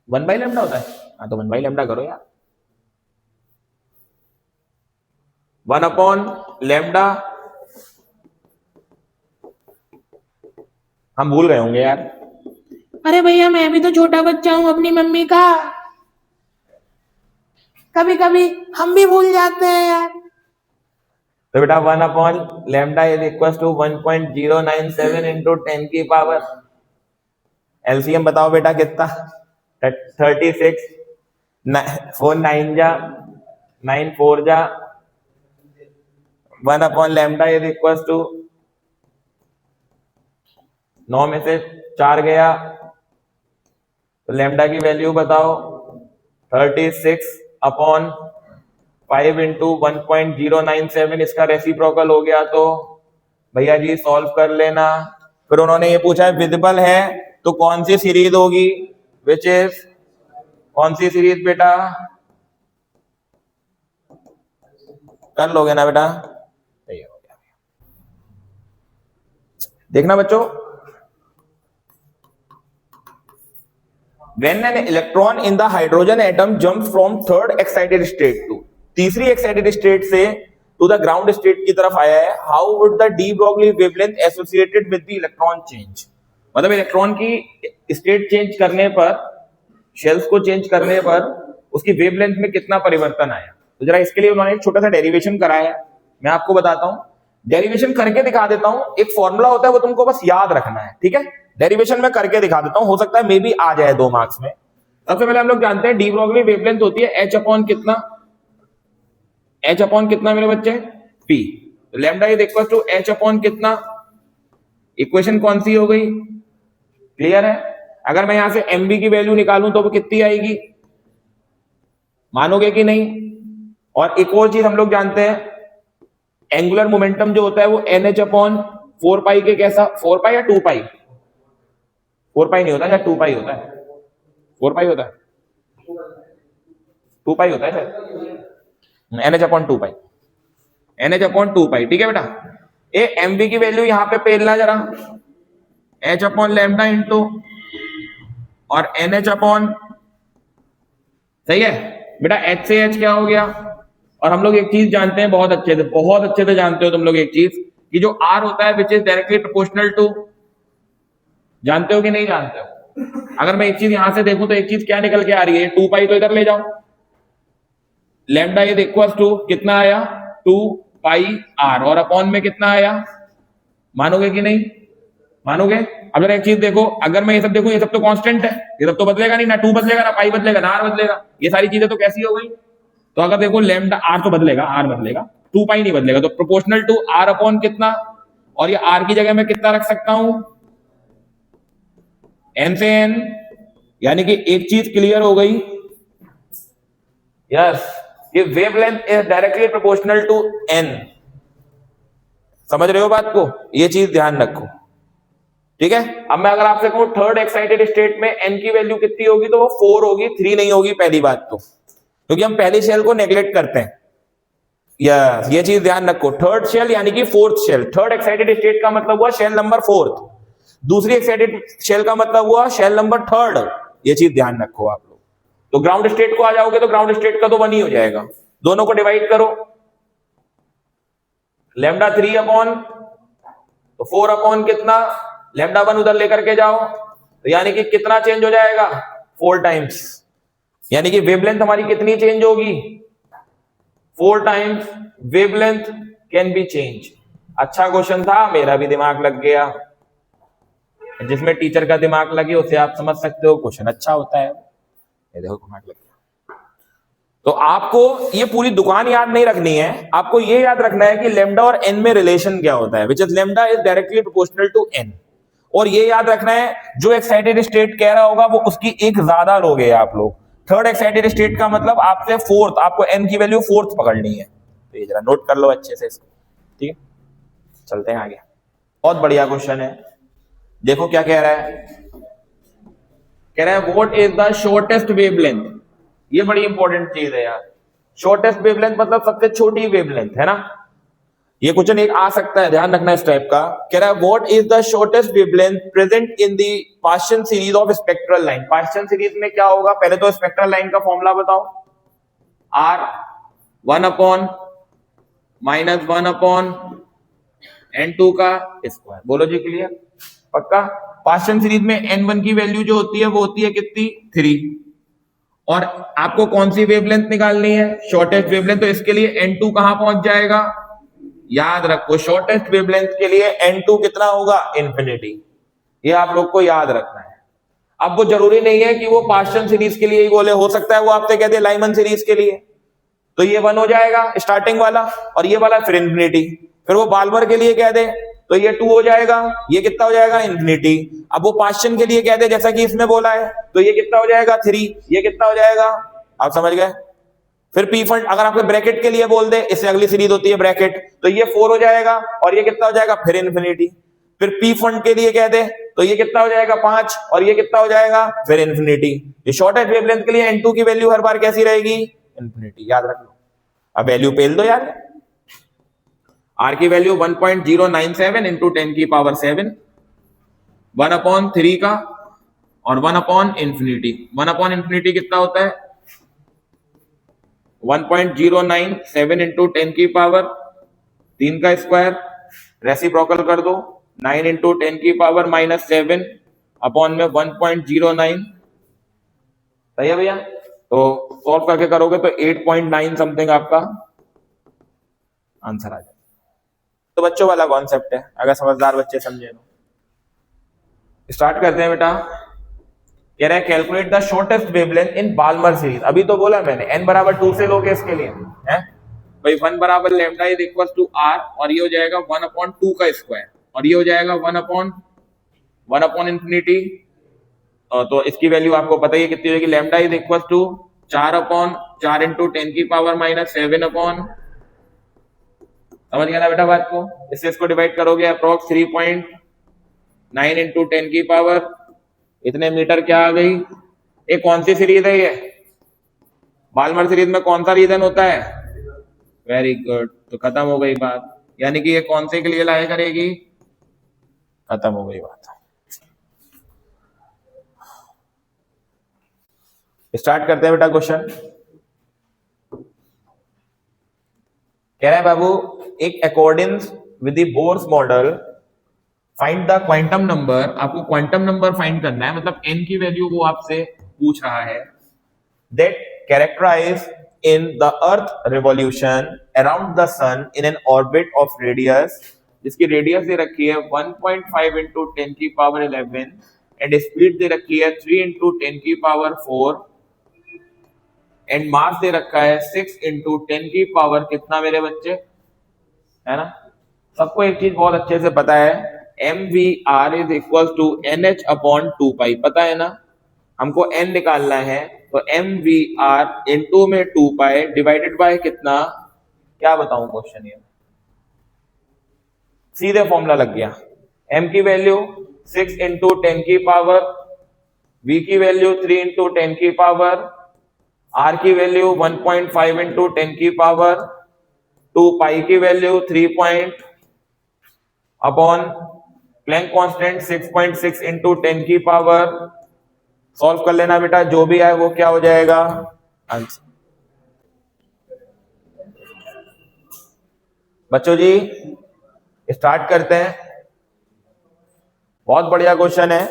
1 by lambda होता है। हाँ तो 1 बाई लैम्डा करो यार, 1 अपॉन लैम्डा, हम भूल गए होंगे यार। अरे भैया मैं भी तो छोटा बच्चा हूँ अपनी मम्मी का, कभी कभी हम भी भूल जाते हैं यार। तो बेटा 1 upon lambda is equal to 1.097 into 10 की पावर, एलसीएम बताओ बेटा कितना, 36, 4 9 जा 9 4 जा, 1 upon lambda is equal to 9 में से 4 गया तो लैम्डा की वैल्यू बताओ, 36 अपॉन 5 इंटू 1.097, इसका रेसिप्रोकल हो गया तो भैया जी सॉल्व कर लेना। फिर उन्होंने ये पूछा है विजिबल है तो कौन सी सीरीज होगी, विच इज, कौन सी सीरीज बेटा, कर लोगे ना बेटा, सही हो गया। देखना बच्चों, when an electron in the hydrogen atom jumps from third excited state to, तीसरी एक्साइटेड स्टेट से टू द ग्राउंड स्टेट की तरफ आया है, how would the de Broglie wavelength associated with the electron change, मतलब इलेक्ट्रॉन की state change करने पर, शेल्स को चेंज करने पर उसकी वेवलेंथ में कितना परिवर्तन आया। तो जरा इसके लिए उन्होंने एक छोटा सा डेरिवेशन कराया है, मैं आपको बताता हूं, डेरिवेशन करके दिखा देता हूं। एक फॉर्मूला होता है वो तुमको बस याद रखना है, ठीक है। डेरिवेशन में करके दिखा देता हूं, हो सकता है मे बी आ जाए 2 मार्क्स में। सबसे पहले हम लोग जानते हैं डी ब्रॉगली वेवलेंथ होती है h अपॉन कितना, h अपॉन कितना मेरे बच्चे, p। Lambda is equal to h upon कितना, इक्वेशन कौन सी हो गई, क्लियर है। अगर मैं यहां से mb की वैल्यू निकालूं तो वो कितनी आएगी, मानोगे कि नहीं। और एक और चीज हम लोग जानते हैं, एंगुलर मोमेंटम जो होता है वो nh अपॉन 4 पाई के, कैसा 4 पाई या 2 पाई, 4 पाई नहीं होता या 2 पाई होता है, 4 पाई होता है, 2 पाई होता है सर, nh अपॉन 2 पाई, nh अपॉन 2 पाई, ठीक है बेटा। ए mv की वैल्यू यहां पे पेलना जरा, h अपॉन लैम्डा इंटू और nh अपॉन, सही है बेटा। h से h क्या हो गया, और हम लोग एक चीज जानते हैं बहुत अच्छे से जानते हो तुम लोग एक चीज, कि जो r होता है which is directly proportional to, जानते हो कि नहीं जानते हो। अगर मैं एक चीज यहां से देखूं तो एक चीज क्या निकल के आ रही है, 2 पाई तो इधर ले जाओ, लैम्डा इज इक्वल टू कितना आया 2 पाई r, और अपॉन में कितना आया, मानोगे कि नहीं मानोगे। अब जरा एक चीज देखो, अगर मैं ये सब देखूं, ये सब तो कांस्टेंट है, ये सब तो बदलेगा नहीं, ना 2 बदलेगा, ना पाई बदलेगा, ना r बदलेगा, ये सारी चीजें तो कैसी हो गई। तो अगर देखो लैम्डा, r तो बदलेगा, r बदलेगा, 2 पाई नहीं बदलेगा, तो प्रोपोर्शनल टू r अपॉन कितना, और ये r की जगह मैं कितना रख सकता हूं, n से n, यानी कि एक चीज क्लियर हो गई, यस, ये wavelength is directly proportional to n। समझ रहे हो बात को, ये चीज ध्यान रखो, ठीक है। अब मैं अगर आपसे कहूं थर्ड एक्साइटेड स्टेट में n की वैल्यू कितनी होगी, तो वो 4 होगी, 3 नहीं होगी, पहली बात तो, क्योंकि हम पहली शेल को नेग्लेक्ट करते हैं। यस, ये चीज ध्यान रखो, थर्ड शेल यानी कि fourth shell. Third excited state का मतलब हुआ शेल नंबर 4, दूसरी एक्साइटेड शेल का मतलब हुआ शेल नंबर 3। ये चीज ध्यान रखो आप लोग। तो ग्राउंड स्टेट को आ जाओगे तो ग्राउंड स्टेट का तो 1 ही हो जाएगा, दोनों को डिवाइड करो, लैम्डा 3 अपॉन, तो 4 अपॉन कितना, लैम्डा 1 उधर लेकर के जाओ, तो यानी कि कितना चेंज हो जाएगा, 4 टाइम्स, यानी कि वेवलेंथ हमारी कितनी चेंज होगी, 4 times wavelength can be change. अच्छा क्वेश्चन था, मेरा भी दिमाग लग गया, जिसमें टीचर का दिमाग लगे उसे आप समझ सकते हो, क्वेश्चन अच्छा होता है। ये देखो दिमाग लग गया। तो आपको ये पूरी दुकान याद नहीं रखनी है, आपको ये याद रखना है कि लेमडा और एन में रिलेशन क्या होता है, which is lambda is directly proportional to N. और ये याद रखना है, जो एक्साइटेड स्टेट कह रहा होगा वो उसकी एक ज्यादा लोगे आप लोग। थर्ड एक्साइटेड स्टेट का मतलब आपसे फोर्थ, आपको एन की वैल्यू फोर्थ पकड़नी है, तो ये जरा नोट कर लो अच्छे से इसको, ठीक है। चलते हैं आगे, बहुत बढ़िया क्वेश्चन है। देखो क्या कह रहा है, कह रहा है what is the shortest wavelength. ये बड़ी इंपॉर्टेंट चीज है यार, शॉर्टेस्ट वेवलेंथ मतलब सबसे छोटी वेवलेंथ, है ना। ये क्वेश्चन एक आ सकता है, ध्यान रखना इस टाइप का। कह रहा है what is the shortest wavelength present in the Paschen series of spectral line. Paschen series में क्या होगा, पहले तो स्पेक्ट्रल लाइन का फॉर्मूला बताओ, r 1 upon minus 1 upon n2 का स्क्वायर। बोलो जी क्लियर, पक्का। पास्चन सीरीज में n1 की वैल्यू जो होती है वो होती है कितनी, 3, और आपको कौन सी वेवलेंथ निकालनी है, शॉर्टेस्ट वेवलेंथ, तो इसके लिए n2 कहां पहुंच जाएगा, याद रखो शॉर्टेस्ट वेवलेंथ के लिए n2 कितना होगा, इंफिनिटी। ये आप लोग को याद रखना है। अब वो जरूरी नहीं है कि वो पास्चन सीरीज के लिए ही बोले, हो सकता है वो आपसे कह दे लाइमन सीरीज के लिए, तो ये 1 हो जाएगा स्टार्टिंग वाला, और ये वाला फिर इंफिनिटी। फिर वो बाल्मर के लिए कह दे तो ये 2 हो जाएगा, ये कितना हो जाएगा, इंफिनिटी। अब वो पास्चन के लिए कह दे जैसा कि इसमें बोला है, तो ये कितना हो जाएगा, 3, ये कितना हो जाएगा, आप समझ गए। फिर पी फंड अगर आपको ब्रैकेट के लिए बोल दे, इससे अगली सीरीज होती है ब्रैकेट, तो ये 4 हो जाएगा, और ये कितना हो जाएगा, फिर इंफिनिटी। फिर पी फंड के लिए कह दे तो ये कितना हो जाएगा, 5, और ये कितना हो जाएगा, फिर इंफिनिटी। ये शॉर्टेस्ट वेवलेंथ के लिए n2 की वैल्यू हर बार कैसी रहेगी, इंफिनिटी, याद रख लो। अब वैल्यू पेल दो यार, r की वैल्यू 1.097 इंटू 10 की पावर 7, 1 अपॉन 3 का, और 1 अपॉन इंफिनिटी। 1 अपॉन इंफिनिटी कितना होता है, 1.097 इंटू 10 की पावर 3 का स्क्वायर, रेसिप्रोकल कर दो, 9 इंटू 10 की पावर माइनस 7 अपॉन में 1.09, सही है भैया। तो सॉल्व करके करोगे तो 8.9 समथिंग आपका आंसर आ जाए। तो बच्चों वाला कॉन्सेप्ट है, अगर समझदार बच्चे समझे तो। स्टार्ट करते हैं बेटा। कह रहा है calculate the shortest wavelength in Balmer series. अभी तो बोला मैंने n बराबर 2 से लोगे इसके लिए, है भाई, 1 बराबर lambda is equal to r, और ये हो जाएगा 1 अपॉन 2 का स्क्वायर, और ये हो जाएगा 1 अपॉन इंफिनिटी। तो इसकी वैल्यू आपको पता ही है कितनी होगी, lambda is equal to 4 upon 4 into 10 की पावर माइनस 7 अपॉन, समझ गया ना बेटा बात को। इससे इसको डिवाइड करोगे अप्रोक्स 3.9 इंटू 10 की पावर इतने मीटर, क्या आ गई। ये कौन सी सीरीज है, ये बाल्मर सीरीज में कौन सा रीजन होता है, वेरी गुड। तो खत्म हो गई बात, यानी कि ये कौन से के लिए लाया करेगी, खत्म हो गई बात। स्टार्ट करते हैं बेटा क्वेश्चन। कह रहा है बाबू, एक according with the Bohr's model find the quantum number. आपको क्वांटम नंबर फाइंड करना है, मतलब n की वैल्यू वो आपसे पूछ रहा है, that characterize in the earth revolution around the sun in an orbit of radius, जिसकी रेडियस दे रखी है 1.5 इंटू 10 की पावर 11 एंड स्पीड दे रखी है 3 इंटू 10 की पावर 4 एंड मास दे रखा है 6 इंटू 10 की पावर कितना मेरे बच्चे, है ना, सबको एक चीज बहुत अच्छे से पता है, M V R is equal to N H upon 2 pi, पता है ना। हमको एन निकालना है, तो एम वी आर इंटू में 2 पाई डिवाइडेड बाय कितना, क्या बताऊं क्वेश्चन ये, सीधे फॉर्मूला लग गया। एम की वैल्यू 6 इंटू 10 की पावर, वी की वैल्यू 3 इंटू 10 की पावर, आर की वैल्यू 1.5 इंटू 10 की पावर, 2 पाई की value 3 point upon Planck constant 6.6 into 10 की पावर। सॉल्व कर लेना बेटा, जो भी आए वो क्या हो जाएगा आंसर। बच्चों जी स्टार्ट करते हैं, बहुत बढ़िया क्वेश्चन है।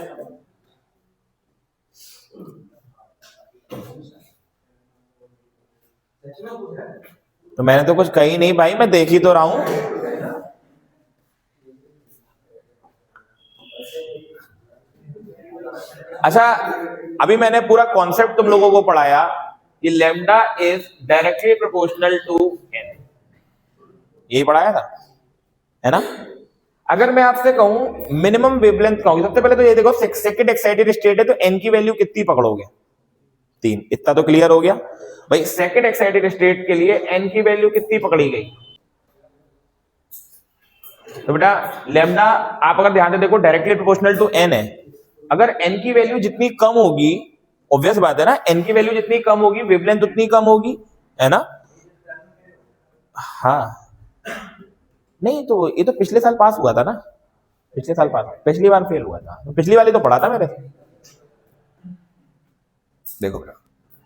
तो मैंने तो कुछ कही नहीं भाई, मैं देख ही तो रहा हूं। अच्छा, अभी मैंने पूरा कॉन्सेप्ट तुम लोगों को पढ़ाया कि lambda is directly proportional to N, यही पढ़ाया था, है ना। अगर मैं आपसे कहूं मिनिमम वेवलेंथ कहूंगी, सबसे पहले तो ये देखो सेकंड एक्साइटेड स्टेट है, तो एन की वैल्यू कितनी पकड़ोगे, 3, इतना तो क्लियर हो गया भाई। सेकंड एक्साइटेड स्टेट के लिए एन की वैल्यू कितनी पकड़ी गई, तो बेटा लैम्डा आप अगर ध्यान से देखो डायरेक्टली प्रोपोर्शनल टू एन है। अगर एन की वैल्यू जितनी कम होगी, ऑब्वियस बात है ना, एन की वैल्यू जितनी कम होगी वेवलेंथ उतनी कम होगी, है ना। हाँ नहीं तो ये तो पिछले साल पास हुआ था ना, पिछले साल पास, पिछली बार फेल हुआ था, तो पिछली वाली तो पढ़ा था मेरे। देखो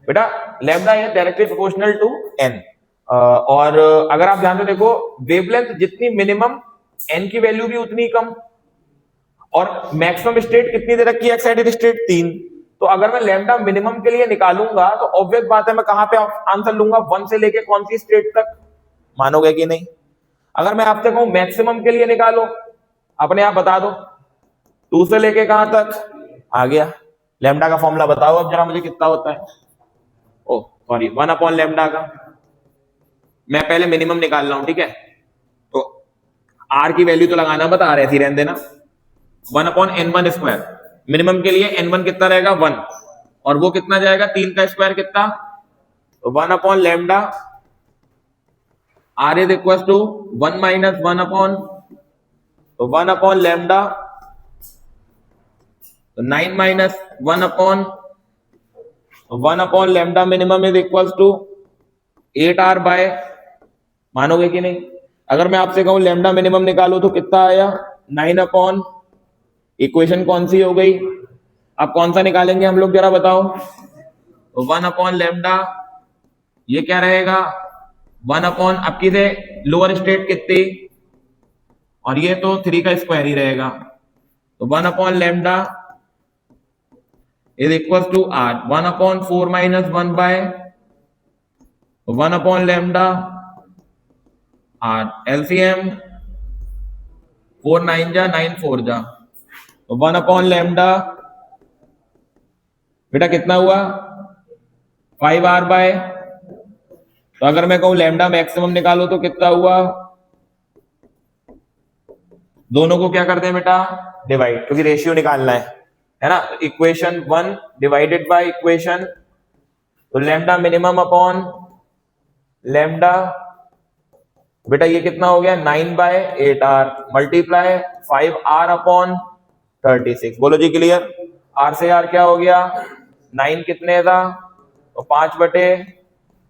बेटा lambda is directly proportional to N, और अगर आप ध्यान से देखो वेवलेंथ जितनी मिनिमम एन की वैल्यू भी उतनी कम, और मैक्सिमम स्टेट कितनी दे रखी है एक्साइटेड स्टेट 3। तो अगर मैं लैम्डा मिनिमम के लिए निकालूंगा तो ऑब्वियस बात है मैं कहां पे आंसर लूंगा, 1 से लेके कौन सी स्टेट तक, मानोगे कि नहीं। अगर मैं आपसे कहूं मैक्सिमम के लिए निकालो, अपने आप बता दो 2 से लेके कहां तक आ गया। लैम्डा का फॉर्मूला बताओ अब जरा मुझे कितना होता है, ओ सॉरी 1 अपॉन लैम्डा का, मैं पहले मिनिमम निकाल रहा हूं, ठीक है। तो आर की वैल्यू तो लगाना बता रहे थी, रहने देना, 1 अपॉन n1 स्क्वायर, मिनिमम के लिए n1 कितना रहेगा 1, और वो कितना जाएगा 3 का स्क्वायर कितना, तो 1 upon lambda, R is equal to 1 minus 1 upon, तो 1 अपॉन लैम्डा, तो 9 माइनस 1 अपॉन, तो 1 upon lambda minimum is equal to 8r by, मानोगे कि नहीं। अगर मैं आपसे कहूं लैम्डा मिनिमम निकालो तो कितना आया 9 अपॉन, इक्वेशन कौन सी हो गई, अब कौन सा निकालेंगे हम लोग जरा बताओ, तो 1 अपॉन लैम्डा, ये क्या रहेगा 1 अपॉन, अब की से लोअर स्टेट कितनी, और ये तो 3 का स्क्वायर ही रहेगा, तो 1 upon lambda is equal to R, 1 upon 4 minus 1 by 1 upon lambda R, LCM 4 9 जा 9 4 जा, तो 1 अपॉन लैम्डा बेटा कितना हुआ 5r बाय, तो अगर मैं कहूं लैम्डा मैक्सिमम निकालो तो कितना हुआ, दोनों को क्या करते हैं बेटा डिवाइड, क्योंकि रेशियो निकालना है ना। इक्वेशन 1 डिवाइडेड बाय इक्वेशन, तो लैम्डा मिनिमम अपॉन लैम्डा, बेटा ये कितना हो गया 9 bye 8r multiply 5r upon 36, बोलो जी क्लियर। r से r क्या हो गया 9 कितने था, तो 5 बटे,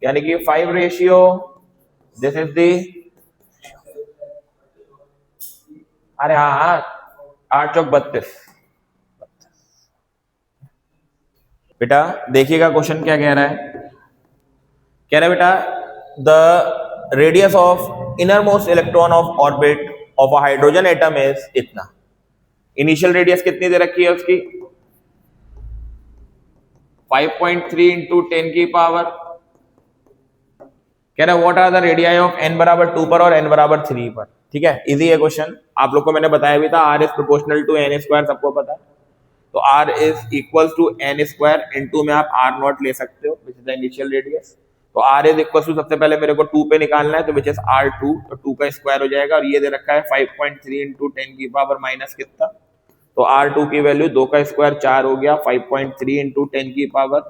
यानी कि 5 रेशियो, दिस इज दी, अरे हाँ 8 चौक 32। बेटा देखिएगा क्वेश्चन क्या कह रहा है, कह रहा है बेटा the radius of inner most electron of orbit of a hydrogen atom is इतना, इनिशियल रेडियस कितनी दे रखी है उसकी 5.3 इंटू 10 की पावर, कह रहा है what are the radii of n बराबर 2 पर और n बराबर 3 पर, ठीक है। इजी है क्वेश्चन, आप लोग को मैंने बताया भी था, r is proportional to n square, सबको पता है, तो r is equal to n square, into में आप r नॉट ले सकते हो which is the initial radius, तो R इज इक्वल टू, सबसे पहले मेरे को 2 पे निकालना है, तो विच इज R2, तो 2 का स्क्वायर हो जाएगा, और ये दे रखा है 5.3 इंटू 10 की पावर माइनस कितना, तो R2 की वैल्यू 2 का स्क्वायर 4 हो गया, 5.3 इंटू 10 की पावर,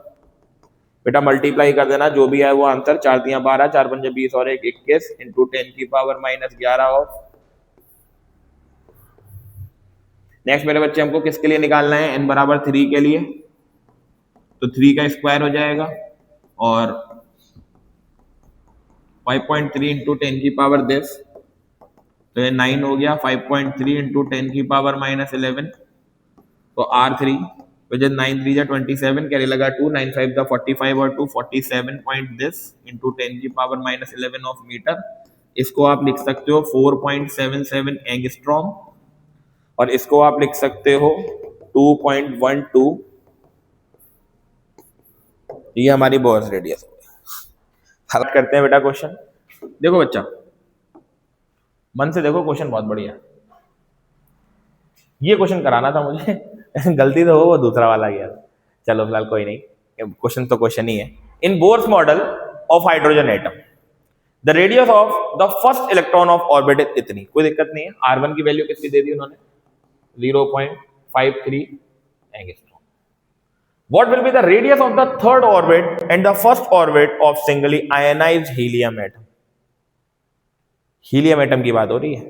बेटा मल्टीप्लाई कर देना जो भी है वो आंसर, 4 तियां 12, 4 पंजे 20 और 1 21 इंटू 10 की पावर माइनस 11 ऑफ। नेक्स्ट मेरे बच्चे हमको किसके लिए निकालना है, n बराबर 3 के लिए, तो 3 का स्क्वायर हो जाएगा और 5.3 इंटू 10 की पावर दिस, तो ये 9 हो गया, 5.3 इंटू 10 की पावर माइनस 11, तो R3 विच इज 9 3 जा 27, कैरी लगा 2, 9 5 जा 45 और 2 47 पॉइंट दिस इंटू 10 की पावर माइनस 11 ऑफ मीटर। इसको आप लिख सकते हो 4.77 एंगस्ट्रॉम, और इसको आप लिख सकते हो 2.12, ये हमारी बोर्स रेडियस हो गई। हल करते हैं बेटा क्वेश्चन। देखो बच्चा, मन से देखो, क्वेश्चन बहुत बढ़िया है। ये क्वेश्चन कराना था मुझे गलती तो हो वो दूसरा वाला गया, चलो फिलहाल कोई नहीं, क्वेश्चन तो क्वेश्चन ही है। In Bohr's model of hydrogen atom the radius of the first electron of orbit is इतनी, कोई दिक्कत नहीं है। R1 की वैल्यू कितनी दे दी उन्होंने, 0.53 angstrom. What will be the radius of the third orbit and the first orbit of singly ionized helium atom? Helium atom की बात हो रही है,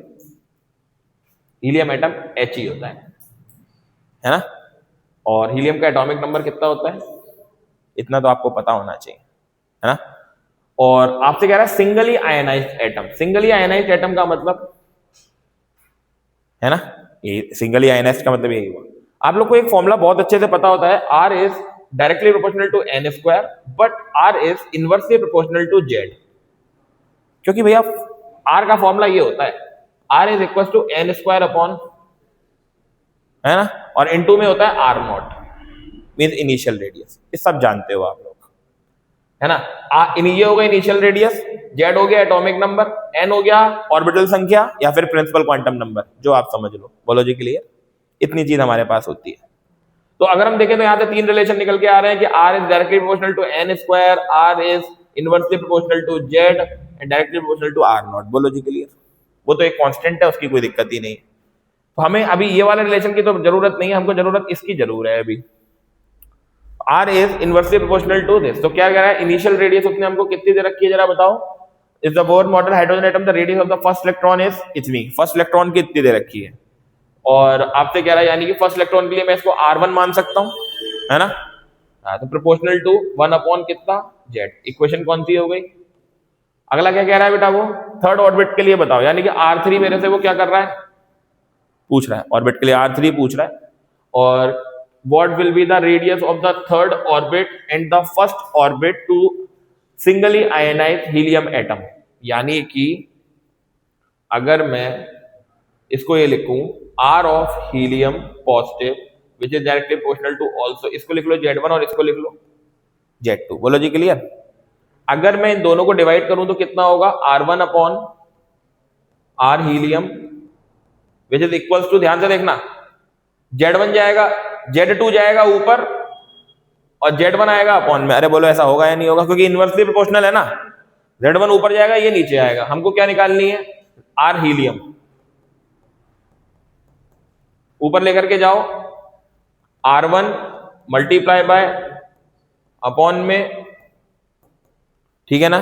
हीलियम एटम H ही होता है ना, और हीलियम का एटॉमिक नंबर कितना होता है, इतना तो आपको पता होना चाहिए, है ना। और आपसे कह रहा है singly ionised atom, singly ionised atom का मतलब है ना, ये सिंगली आयनाइज्ड का मतलब यही हुआ। आप लोग को एक फॉर्मूला बहुत अच्छे से पता होता है, R is directly proportional to n square, but R is inversely proportional to Z, क्योंकि भैया R का फॉर्मूला ये होता है, R is equal to n square upon, है ना, और इनटू में होता है R not, means initial radius, ये सब जानते हो आप लोग, है ना। ये हो गया इनिशियल रेडियस, Z हो गया एटॉमिक नंबर, n हो गया ऑर्बिटल संख्या या फिर प्रिंसिपल क्वांटम नंबर, जो आप समझ लो, बोलो जी क्लियर। इतनी चीज हमारे पास होती है। तो अगर हम देखें तो यहाँ से 3 रिलेशन निकल के आ रहे हैं कि R is directly proportional to n square, R is inversely proportional to Z and directly proportional to R not, बोलो जी क्लियर। वो तो एक कांस्टेंट है, उसकी कोई दिक्कत ही नहीं। तो हमें अभी ये वाले रिलेशन की तो जरूरत नहीं है, हमको जरूरत इसकी जरूर है अभी। R is inversely proportional to this, तो क्या कह रहा है, इनिशियल रेडियस उसने हमको कितनी दे रखी है जरा बताओ। Is the Bohr model hydrogen atom the radius of the first electron is इतनी, फर्स्ट इलेक्ट्रॉन की इतनी दे रखी है, और आपसे कह रहा है यानी कि फर्स्ट इलेक्ट्रॉन के लिए मैं इसको R1 मान सकता हूं, है ना। तो प्रोपोर्शनल टू 1 अपॉन कितना Z, इक्वेशन कौन सी हो गई। अगला क्या कह रहा है बेटा, वो थर्ड ऑर्बिट के लिए बताओ, यानी कि R3 मेरे से वो क्या कर रहा है, पूछ रहा है, ऑर्बिट के लिए R3 पूछ रहा है। और what will be the radius of the third orbit and the first orbit to singly ionized helium atom, यानी कि अगर मैं इसको ये लिखूं R of helium positive which is directly proportional to also, इसको लिख लो Z1 और इसको लिख लो Z2, बोलो जी क्लियर। अगर मैं इन दोनों को डिवाइड करूं तो कितना होगा, R1 upon R helium which is equals to, ध्यान से देखना, Z1 जाएगा, Z2 जाएगा ऊपर और Z1 आएगा अपॉन में। अरे बोलो ऐसा होगा या नहीं होगा, क्योंकि इनवर्सली प्रोपोर्शनल है ना, Z1 ऊपर जाएगा, ये नीचे आएगा। हमको क्या निकालनी है, R हीलियम, ऊपर लेकर के जाओ, R1 मल्टीप्लाई बाय अपॉन में, ठीक है ना।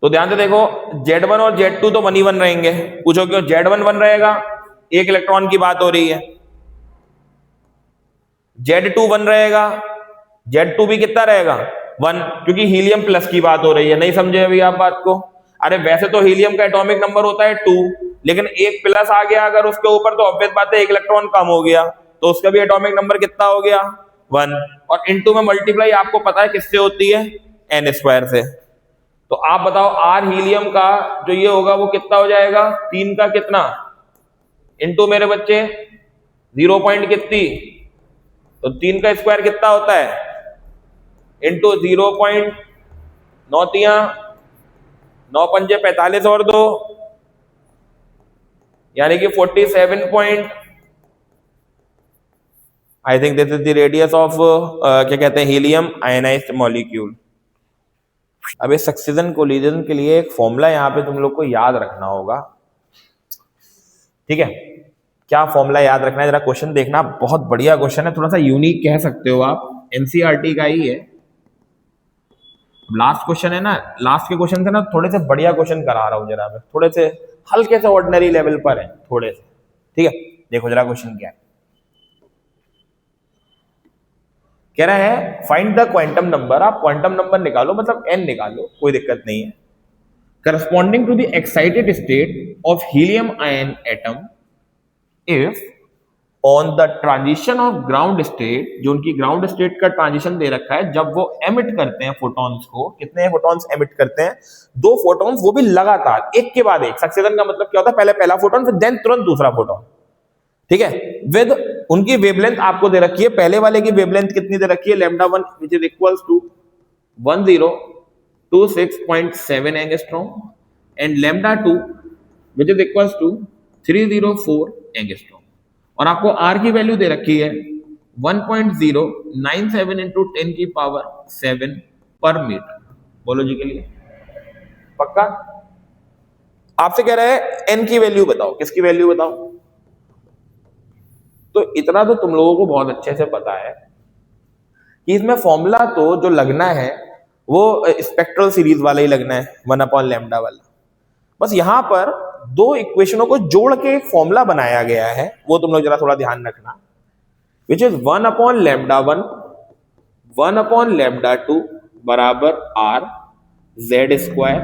तो ध्यान से देखो, Z1 और Z2 तो 1 ही 1 रहेंगे, पूछो क्यों, Z1 1 रहेगा, एक इलेक्ट्रॉन की बात हो रही है, Z2 1 रहेगा, Z2 भी कितना रहेगा 1, क्योंकि हीलियम प्लस की बात हो रही है। नहीं समझे अभी आप बात को, अरे वैसे तो हीलियम का एटॉमिक नंबर होता है 2, लेकिन एक प्लस आ गया अगर उसके ऊपर तो ऑब्वियस बात है एक इलेक्ट्रॉन कम हो गया, तो उसका भी एटॉमिक नंबर कितना हो गया 1, और इनटू में मल्टीप्लाई आपको पता है किससे होती है, n स्क्वायर से। तो आप बताओ R हीलियम का जो ये होगा वो कितना हो जाएगा, 3 का कितना इनटू मेरे बच्चे 0 पॉइंट कितनी, तो 3 का स्क्वायर कितना होता है इनटू 0.9 तिया 9 पंजे 45 और 2, यानी कि 47 I think this is the radius of क्या कहते हैं हीलियम आयनाइज्ड मॉलिक्यूल, अब इस सक्सेशन कोलिजन के लिए एक फॉर्मूला यहाँ पे तुम लोग को याद रखना होगा, ठीक है। क्या फॉर्मूला याद रखना है, जरा क्वेश्चन देखना, बहुत बढ़िया क्वेश्चन है, थोड़ा सा यूनिक कह सकते हो आप, एनसीईआरटी का ही है। लास्ट क्वेश्चन है ना, लास्ट के क्वेश्चन से ना थोड़े से बढ़िया क्वेश्चन करा रहा हूं जरा मैं, थोड़े से हल्के से ऑर्डिनरी लेवल पर है थोड़े से, ठीक है। देखो जरा क्वेश्चन क्या है, कह रहा है फाइंड द क्वांटम नंबर, आप क्वांटम नंबर निकालो, मतलब n निकालो, कोई दिक्कत नहीं है, corresponding to the excited state of helium ion atom if on the transition of ground state, जो उनकी ग्राउंड स्टेट का ट्रांजिशन दे रखा है, जब वो एमिट करते हैं फोटॉन्स को, कितने फोटॉन्स एमिट करते हैं, 2 फोटॉन्स, वो भी लगातार एक के बाद एक। सक्सेशन का मतलब क्या होता है, पहले पहला फोटोन फिर देन तुरंत दूसरा फोटोन, ठीक है। विद उनकी वेवलेंथ आपको दे रखी है, पहले वाले की वेवलेंथ कितनी दे रखी है, λ1 which is equals to 1026.7 angstrom and λ2 which is equals to 304 angstrom, और आपको R की वैल्यू दे रखी है 1.097 into 10 की पावर 7 पर मीटर। बोलो जी के लिए पक्का? आपसे कह रहा है n की वैल्यू बताओ, किसकी वैल्यू बताओ? तो इतना तो तुम लोगों को बहुत अच्छे से पता है कि इसमें फॉर्मूला तो जो लगना है वो स्पेक्ट्रल सीरीज वाला ही लगना है, 1/λ वाला। बस यहां पर 2 इक्वेशनों को जोड़ के एक फॉर्मूला बनाया गया है, वो तुम लोग जरा थोड़ा ध्यान रखना, विच इज 1/λ1 1/λ2 बराबर r z स्क्वायर,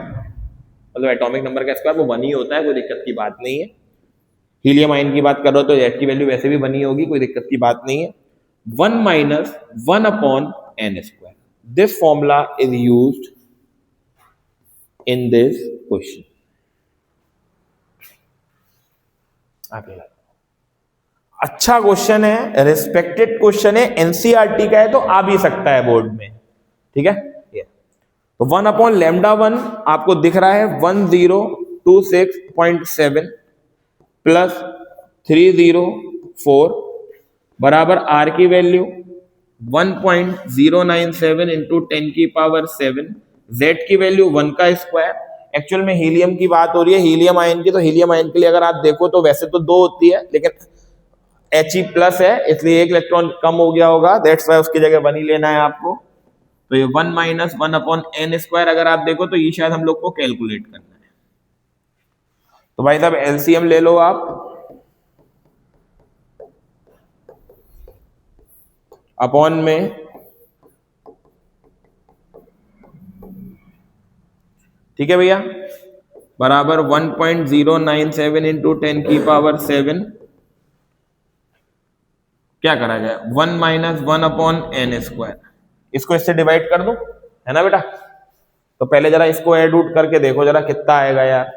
मतलब एटॉमिक नंबर का स्क्वायर वो 1 ही होता है, कोई दिक्कत की बात नहीं है। हीलियम आयन की बात कर रहे हो तो z की वैल्यू वैसे भी 1 ही होगी, कोई दिक्कत की बात नहीं है। 1 - 1/n square, this formula is used in this question. अच्छा क्वेश्चन है, रिस्पेक्टेड क्वेश्चन है, एनसीईआरटी का है तो आ भी सकता है बोर्ड में, ठीक है। तो 1/λ1 आपको दिख रहा है 1026.7 प्लस 304 बराबर R की वैल्यू 1.097 इंटू 10 की पावर 7, Z की वैल्यू 1 का स्क्वायर। एक्चुअल में हीलियम की बात हो रही है, हीलियम आयन की, तो हीलियम आयन के लिए अगर आप देखो तो वैसे तो 2 होती है, लेकिन He प्लस है इसलिए एक इलेक्ट्रॉन कम हो गया होगा, दैट्स वाई उसकी जगह 1 ही लेना है आपको। तो ये 1 - 1/n स्क्वायर अगर आप देखो तो ये शायद हम लोग को कैलकुलेट करना है। तो भाई साहब एलसीएम ले लो आप, अपॉन में ठीक है भैया, बराबर 1.097 इंटू 10 की पावर 7, क्या करा जाए 1 - 1/n स्क्वायर, इसको इससे डिवाइड कर दो, है ना बेटा। तो पहले जरा इसको ऐड रूट करके देखो जरा कितना आएगा यार,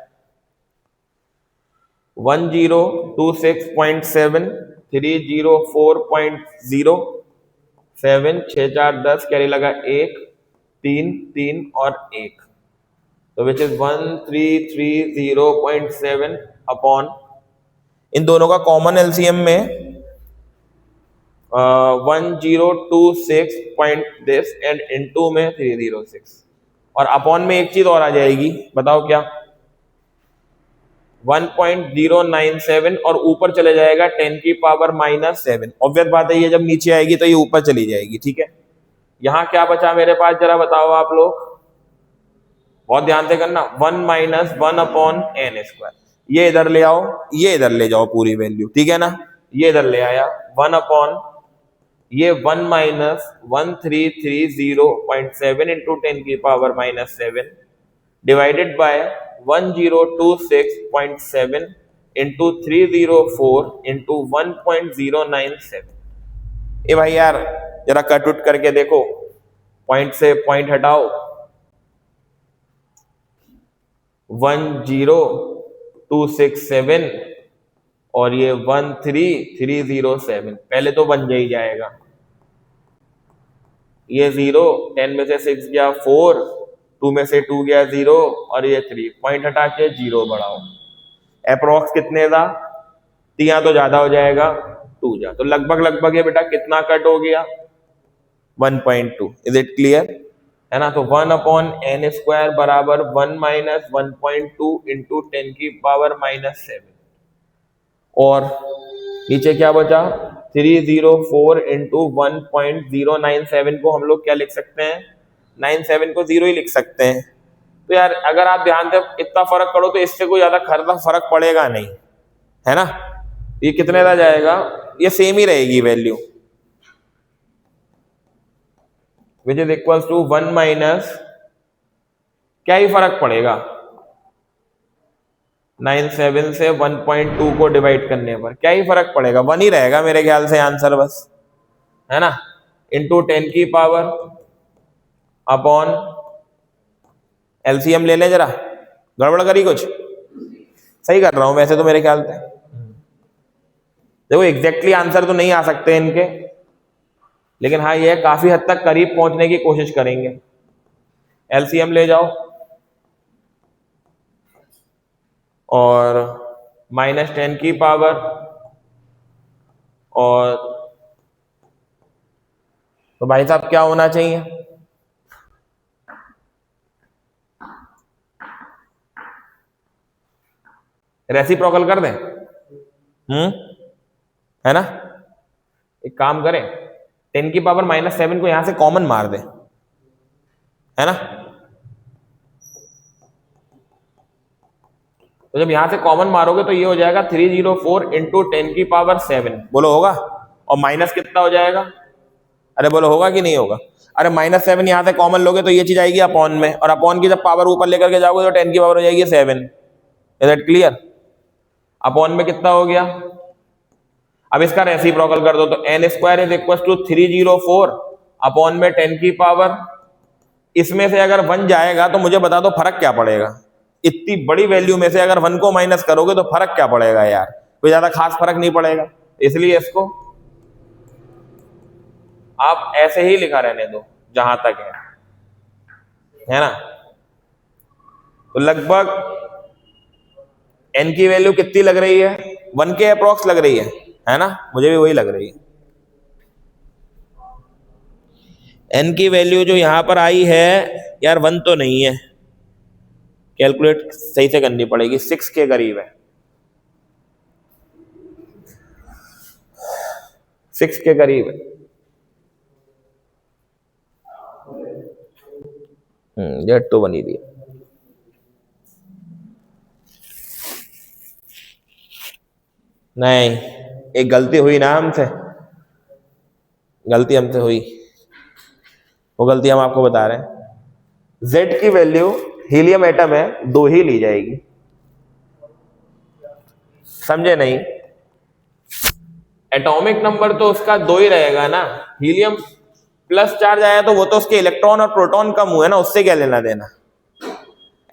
1026.7 304.07 6 4 10 कैरी लगा 1 3 3 और 1, तो विच इज 1330.7 अपॉन, इन दोनों का कॉमन एलसीएम में 1026 पॉइंट दिस एंड इनटू में 306, और अपॉन में एक चीज और आ जाएगी, बताओ क्या, 1.097 और ऊपर चले जाएगा 10 की पावर -7। ऑब्वियस बात है ये जब नीचे आएगी तो ये ऊपर चली जाएगी, ठीक है। यहां क्या बचा मेरे पास जरा बताओ आप लोग, बहुत ध्यान से करना, 1 - 1/n स्क्वायर, ये इधर ले आओ, ये इधर ले जाओ पूरी वैल्यू, ठीक है ना, ये इधर ले आया 1 अपॉन ये 1 - 1330.7 इंटू 10 की power -7 divided by 1026.7 into 304 into 1.097। ए भाई यार जरा कट उट करके देखो, पॉइंट से पॉइंट हटाओ, 10267 और ये 13307, पहले तो 1 ही जाएगा, ये 0, 10 में से 6 गया 4, 2 में से 2 गया 0 और ये 3, पॉइंट हटा के 0 बढ़ाओ, अप्रोक्स कितने था, 3 तो ज्यादा हो जाएगा 2 जा, तो लगभग लगभग ये बेटा कितना कट हो गया 1.2। Is it clear? है ना। तो 1/n² बराबर 1 - 1.2 इंटू 10⁻⁻7 और नीचे क्या बचा 304 इंटू 1.097 को हम लोग क्या लिख सकते हैं 97 को 0 ही लिख सकते हैं। तो यार अगर आप ध्यान से इतना फर्क करो तो इससे कोई ज्यादा फर्क पड़ेगा नहीं, है ना। ये कितने का जाएगा, ये सेम ही रहेगी value, which is equals to 1 minus क्या ही फर्क पड़ेगा 97 से 1.2 को डिवाइड करने पर क्या ही फर्क पड़ेगा, 1 ही रहेगा मेरे ख्याल से आंसर बस, है ना। इंटू 10⁻, अपॉन एलसीएम ले लें जरा, गड़बड़ करी कुछ, सही कर रहा हूं वैसे तो मेरे ख्याल से। देखो एग्जैक्टली आंसर तो नहीं आ सकते इनके, लेकिन हाँ ये काफी हद तक करीब पहुंचने की कोशिश करेंगे। एलसीएम ले जाओ और -10⁻, और तो भाई साहब क्या होना चाहिए, रेसिप्रोकल कर दें, है ना। एक काम करें 10⁻⁻7 को यहां से कॉमन मार दें, है ना। तो जब यहां से कॉमन मारोगे तो ये हो जाएगा 304 इंटू 10⁻7, बोलो होगा, और माइनस कितना हो जाएगा, अरे बोलो होगा कि नहीं होगा, अरे -7 यहां से कॉमन लोगे तो ये चीज आएगी अपॉन में, और अपॉन की जब पावर ऊपर लेकर के जाओगे तो 10 की पावर हो जाएगी 7, इज दैट क्लियर। अपॉन में कितना हो गया, अब इसका रेसिप्रोकल कर दो तो n² is equal to 304 upon में 10 की पावर, इसमें से अगर 1 जाएगा तो मुझे बता दो फर्क क्या पड़ेगा, इतनी बड़ी वैल्यू में से अगर 1 को माइनस करोगे तो फर्क क्या पड़ेगा यार, कोई ज्यादा खास फर्क नहीं पड़ेगा, इसलिए इसको आप ऐसे ही लिखा रहने दो जहां तक है ना। तो लगभग n की वैल्यू कितनी लग रही है, 1 के अप्रोक्स लग रही है ना, मुझे भी वही लग रही है। n की वैल्यू जो यहां पर आई है यार 1 तो नहीं है, कैलकुलेट सही से करनी पड़ेगी, 6 के करीब है, 6 के करीब है। जेड तो बनी थी, नहीं एक गलती हुई ना हमसे, गलती हमसे हुई, वो गलती हम आपको बता रहे हैं। Z की वैल्यू हीलियम एटम है 2 ही ली जाएगी, समझे नहीं, एटॉमिक नंबर तो उसका 2 ही रहेगा ना, हीलियम प्लस चार्ज आया तो वो तो उसके इलेक्ट्रॉन और प्रोटॉन कम हुए ना, उससे क्या लेना देना,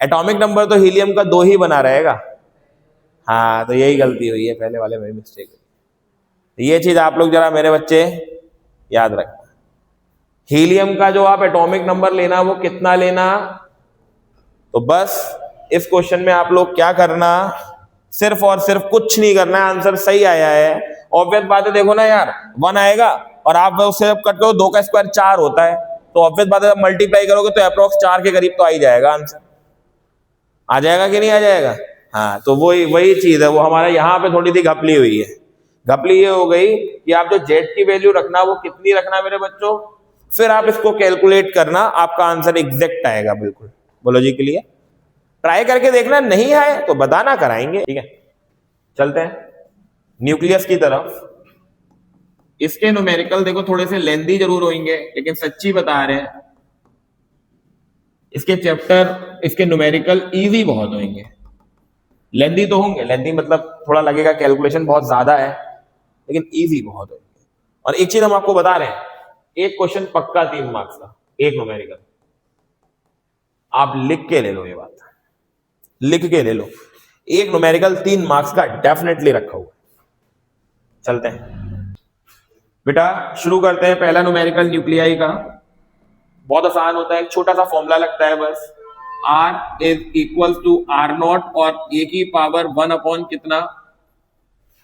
एटॉमिक नंबर तो हीलियम का 2 ही बना रहेगा। हाँ तो यही गलती हुई है, पहले वाले में मिस्टेक हुई, ये चीज आप लोग जरा मेरे बच्चे याद रखना। हीलियम का जो आप एटॉमिक नंबर लेना वो कितना लेना, तो बस इस क्वेश्चन में आप लोग क्या करना, सिर्फ और सिर्फ कुछ नहीं करना है, आंसर सही आया है, ऑब्वियस बात है, देखो ना यार 1 आएगा और आप उससे कट करो 2 का स्क्वायर 4 होता है, तो ऑब्वियस बात है जब मल्टीप्लाई करोगे तो अप्रोक्स 4 के करीब तो आ ही जाएगा आंसर, आ जाएगा कि नहीं आ जाएगा। हाँ तो वही चीज है, वो हमारा यहाँ पे थोड़ी सी घपली हुई है, घपली ये हो गई कि आप जो जेड की वैल्यू रखना वो कितनी रखना मेरे बच्चों, फिर आप इसको कैलकुलेट करना, आपका आंसर एग्जैक्ट आएगा बिल्कुल। बोलो जी क्लियर, ट्राई करके देखना, नहीं आए तो बताना, कराएंगे, ठीक है। चलते हैं न्यूक्लियस की तरफ। इसके न्यूमेरिकल देखो थोड़े से लेंदी जरूर होंगे, लेकिन सच्ची बता रहे हैं इसके चैप्टर, इसके न्यूमेरिकल इजी बहुत होंगे, लेंदी तो होंगे, लेंदी मतलब थोड़ा लगेगा कैलकुलेशन बहुत ज्यादा है, लेकिन इजी बहुत होंगे। और एक चीज हम आपको बता रहे हैं, एक क्वेश्चन पक्का 3 मार्क्स का, एक न्यूमेरिकल, आप लिख के ले लो, ये बात लिख के ले लो, एक न्यूमेरिकल 3 मार्क्स का डेफिनेटली रखा हुआ। चलते हैं बेटा, शुरू करते हैं पहला न्यूमेरिकल न्यूक्लियाई का, बहुत आसान होता है, एक छोटा सा फॉर्मूला लगता है बस, R is equal to R0 और A की पावर 1 अपॉन कितना,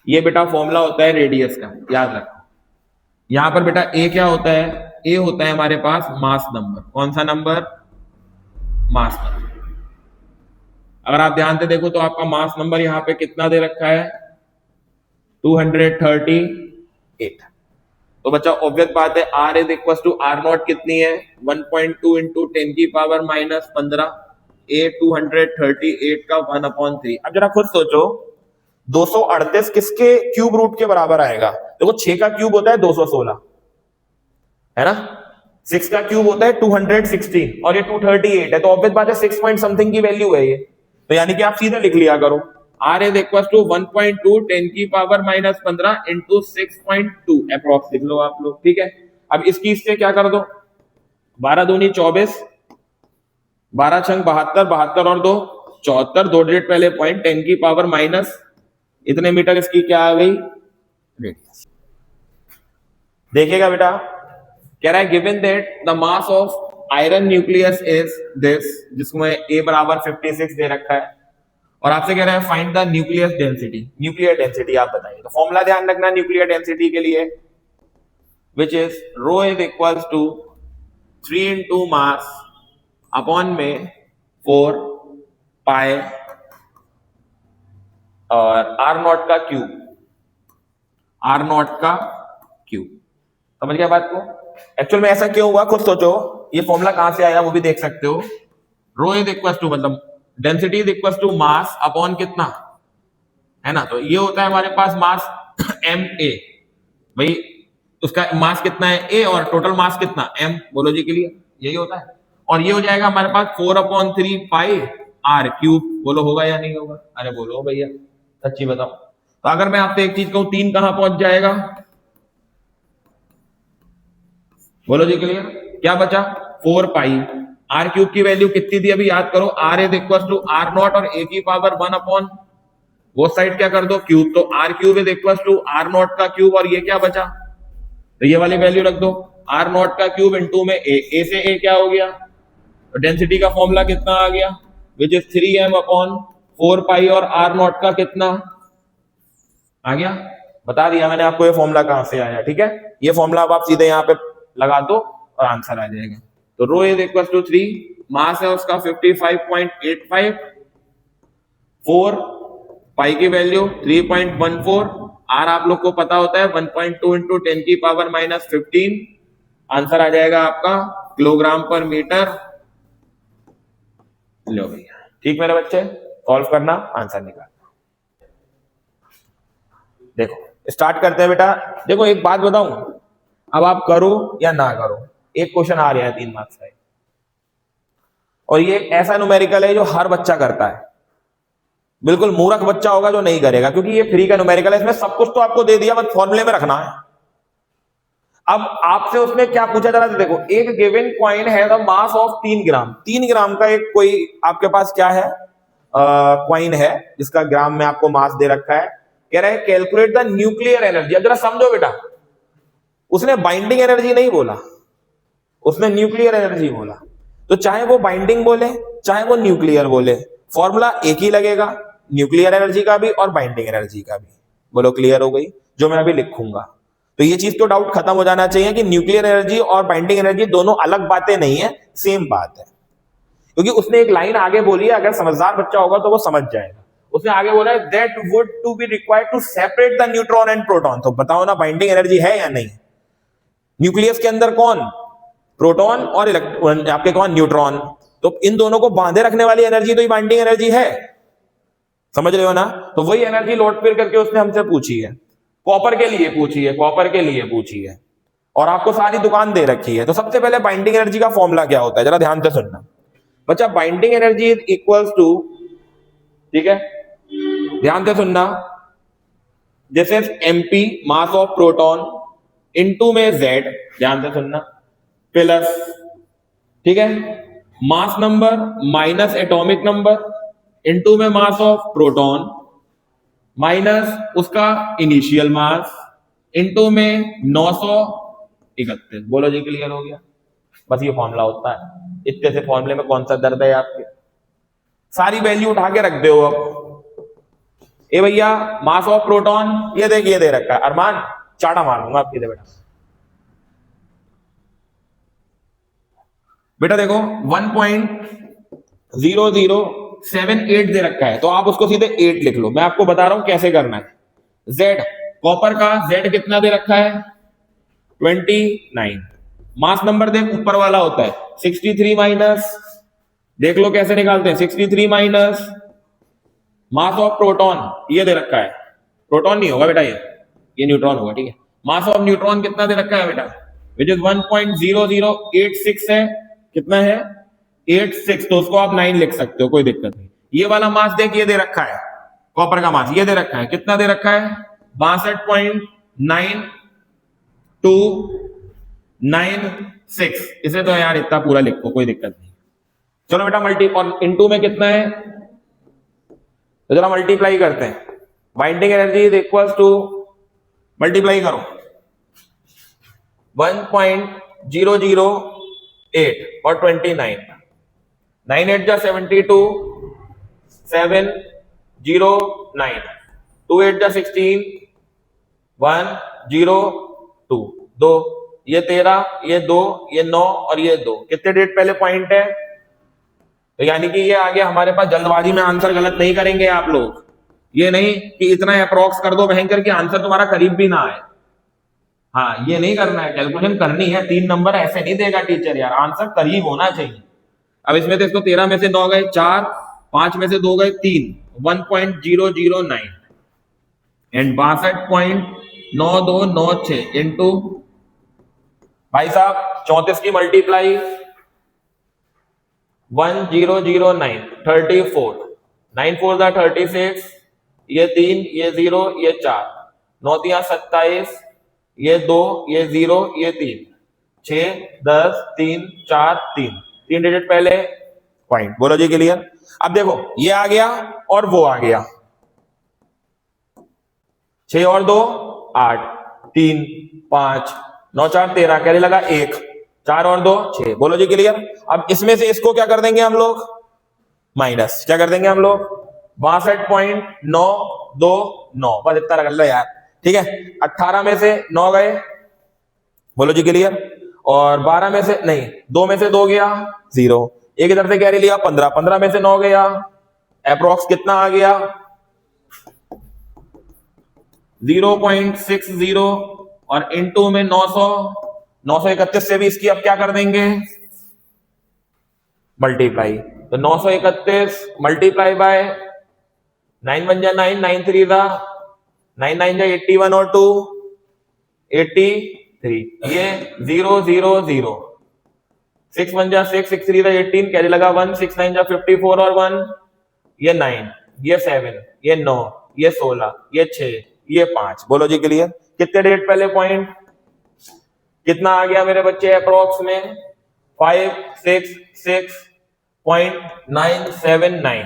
ये बेटा फॉर्मूला होता है रेडियस का, याद रखो। यहां पर बेटा A क्या होता है, ए होता है हमारे पास मास नंबर। कौन सा नंबर? Mass number. अगर आप ध्यान से देखो तो आपका मास नंबर यहां पे कितना दे रखा है? 238। तो बच्चा ऑब्वियस बात है R is equal to R not कितनी है? 1.2 इंटू 10 की पावर माइनस 15। ए 238 का 1/3। अब जरा खुद सोचो 238 किसके क्यूब रूट के बराबर आएगा? देखो 6 का क्यूब होता है 216, है ना? 6 का क्यूब होता है 216 और ये 238 है, तो ऑब्वियस बात है 6 पॉइंट समथिंग की वैल्यू है ये। तो यानी कि आप सीधे लिख लिया करो आर इज इक्वल टू 1.2 10 की पावर माइनस 15 इंटू 6.2 अप्रॉक्स लिख लो आप लोग, ठीक है। अब इसकी इससे क्या कर दो, 12 दूनी 24, 12 छंग 72, 72 और 2 74, 2 डिजिट पहले पॉइंट 10 की पावर माइनस इतने मीटर इसकी क्या आ गई? रेडियस। देखिएगा बेटा, कह रहा है given that the mass of iron nucleus is this, जिसमें ए बराबर 56 दे रखा है, और आपसे कह रहा है find the nucleus density. Nuclear density आप बताइए। तो फॉर्मूला ध्यान रखना न्यूक्लियर डेंसिटी के लिए, which is rho is equals to 3 into mass upon में 4 पाई और आर नॉट का क्यूब, आर नॉट का क्यूब। समझ गया बात को? एक्चुअल में ऐसा क्यों हुआ खुद सोचो, ये फॉर्मूला कहां से आया वो भी देख सकते हो। रो इज इक्वल टू मतलब density is equal to mass upon कितना, है ना? तो ये होता है हमारे पास मास एम ए, भाई उसका मास कितना है ए और टोटल मास कितना एम, बोलो जी के लिए यही होता है। और ये हो जाएगा हमारे पास 4/3 पाई आर क्यूब, बोलो होगा या नहीं होगा? अरे बोलो भैया सच्ची बताओ। तो अगर मैं आपसे एक चीज कहूं 3 कहां पहुंच जाएगा, बोलो जी क्लियर? क्या बचा? 4 पाई। आर क्यूब की वैल्यू कितनी थी अभी याद करो, R is equal to R not और ए की पावर 1 अपॉन वो साइड क्या कर दो क्यूब, तो R cube is equal to R not का क्यूब, और ये क्या बचा? तो ये वाली वैल्यू रख दो, आर नॉट का क्यूब इंटू में ए से ए क्या हो गया? तो डेंसिटी का फॉर्मूला कितना आ गया, which is 3m upon 4 pi और आर नॉट का कितना आ गया? बता दिया मैंने आपको ये फॉर्मूला कहां से आया, ठीक है। ये फॉर्मूला अब आप सीधे यहाँ पे लगा दो और आंसर आ जाएगा। तो रो इज इक्वल टू 3, मास है उसका 55.85, 4 पाई की वैल्यू 3.14, आर आप लोग को पता होता है 1.2 इंटू 10 की पावर माइनस 15, आंसर आ जाएगा आपका किलोग्राम पर मीटर। लो भैया ठीक मेरे बच्चे, सॉल्व करना, आंसर निकालना। देखो स्टार्ट करते हैं बेटा। देखो एक बात बताऊं, अब आप करो या ना करो, एक क्वेश्चन आ रहा है 3 मार्क्स का, और ये ऐसा न्यूमेरिकल है जो हर बच्चा करता है। बिल्कुल मूर्ख बच्चा होगा जो नहीं करेगा, क्योंकि ये फ्री का न्यूमेरिकल है, इसमें सब कुछ तो आपको दे दिया, बस फॉर्मूले में रखना है। अब आपसे उसने क्या पूछा जरा देखो, एक गिवन कॉइन है द मास ऑफ 3 ग्राम। 3 ग्राम का एक कोई आपके पास क्या है कॉइन है जिसका ग्राम में आपको मास दे रखा है। कह रहा है कैलकुलेट द न्यूक्लियर एनर्जी। अब जरा समझो बेटा, उसने बाइंडिंग एनर्जी नहीं बोला, उसने न्यूक्लियर एनर्जी बोला। तो चाहे वो बाइंडिंग बोले चाहे वो न्यूक्लियर बोले, फॉर्मूला एक ही लगेगा, न्यूक्लियर एनर्जी का भी और बाइंडिंग एनर्जी का भी। बोलो क्लियर हो गई जो मैं अभी लिखूंगा? तो ये चीज तो डाउट खत्म हो जाना चाहिए कि न्यूक्लियर एनर्जी और बाइंडिंग एनर्जी दोनों अलग बातें नहीं है, सेम बात है। क्योंकि उसने एक लाइन आगे बोली है, अगर समझदार बच्चा होगा तो वो समझ जाएगा। उसने आगे बोला है that would to be required to separate the neutron and proton. तो बताओ ना बाइंडिंग एनर्जी है या नहीं? न्यूक्लियस के अंदर कौन? प्रोटॉन और इलेक्ट्रॉन, आपके कौन? न्यूट्रॉन। तो इन दोनों को बांधे रखने वाली एनर्जी तो बाइंडिंग एनर्जी है, समझ रहे हो ना? तो वही एनर्जी लौट फिर करके उसने हमसे पूछी है, कॉपर के लिए पूछी है, कॉपर के लिए पूछी है, और आपको सारी दुकान दे रखी है। तो सबसे पहले बाइंडिंग एनर्जी का फॉर्मूला क्या होता है जरा ध्यान से सुनना बच्चा। Binding energy is equals to, ठीक है ध्यान से सुनना, this is MP mass of proton into में जेड, ध्यान से सुनना, प्लस, ठीक है, mass number minus atomic number into में मास ऑफ प्रोटॉन माइनस उसका इनिशियल मास इनटू में 931। बोलो जी क्लियर हो गया? बस ये फॉर्मूला होता है। इतने से फॉर्मूले में कौन सा दर्द है आपके? सारी वैल्यू उठा के रख दो। अब ए भैया मास ऑफ प्रोटॉन ये देखिए दे रखा है, अरमान चाटा मार दूंगा आपकी बेटा। बेटा देखो 1.0078 दे रखा है, तो आप उसको सीधे 8 लिख लो। मैं आपको बता रहा हूं कैसे करना है। जेड, कॉपर का जेड कितना दे रखा है 29। मास नंबर देख ऊपर वाला होता है 63 माइनस, देख लो कैसे निकालते हैं, 63 माइनस मास ऑफ प्रोटॉन, ये दे रखा है, प्रोटॉन नहीं होगा बेटा, ये न्यूट्रॉन होगा, ठीक है। मास ऑफ न्यूट्रॉन कितना दे रखा है बेटा, विच इज 1.0086 है, कितना है 86, तो उसको आप 9 लिख सकते हो, कोई दिक्कत नहीं। ये वाला मास देख, ये दे रखा है कॉपर का मास, ये दे रखा है, कितना दे रखा है 62.9296। इसे तो यार इतना पूरा लिखो, कोई दिक्कत नहीं। चलो बेटा मल्टी, और इनटू में कितना है, तो जरा मल्टीप्लाई करते हैं। Binding energy is equals to, multiply करो 1.008 और 29, 9 8 जा 72, 709, 2 8 जा 16, 102, 2, ये 13, ये 2, ये 9 और ये 2, कितने डेट पहले पॉइंट है, तो यानी कि ये आगे हमारे पास जल्दबाजी में आंसर गलत नहीं करेंगे आप लोग। ये नहीं कि इतना अप्रोक्स कर दो भयंकर कि आंसर तुम्हारा करीब भी ना आए। हाँ, ये नहीं करना है, कैलकुलेशन करनी है। 3 नंबर ऐसे नहीं देगा टीचर यार, आंसर करीब होना चाहिए। अब इसमें तो इसको 13 में से 9 गए 4, 5 में से 2 गए 3, 1.009 एंड 62.9296 इंटू, भाई साहब 34 की मल्टीप्लाई 1009, 34, 9 4 जा 36, ये 3, ये 0, ये 4, 9 3 27, ये 2, ये 0, ये 3, 6 10 3 4 3, 3 डिजिट पहले पॉइंट। बोलो जी क्लियर। अब देखो ये आ गया और वो आ गया, 6 और 2 8, 3 5, 9 4 13, कैरी लगा 1, 4 और 2 6। बोलो जी क्लियर। अब इसमें से इसको क्या कर देंगे हम लोग, माइनस, क्या कर देंगे हम लोग 62.929, बस इतना कर लो यार, ठीक है। 18 में से 9 गए, बोलो जी क्लियर, और 12 में से नहीं, 2 में से 2 गया 0, एक इधर से कैरी लिया 15, 15 में से 9 गया, अप्रोक्स कितना आ गया 0.60, और इनटू में 900, 931 से भी इसकी अब क्या कर देंगे मल्टीप्लाई, तो 931 मल्टीप्लाई बाय 9 1 जा 9, 9 3 जा 9 9 जा 81 और 2 83, ये 0 0 0, 6 1 जा 6, 6 3 जा 18, कैरी लगा 1, 6 9 जा 54 और 1, ये 9, ये 7, ये 9, ये 16, ये 6, ये 5। बोलो जी क्लियर। कितने डेट पहले पॉइंट, कितना आ गया मेरे बच्चे अप्रोक्स में 566.979।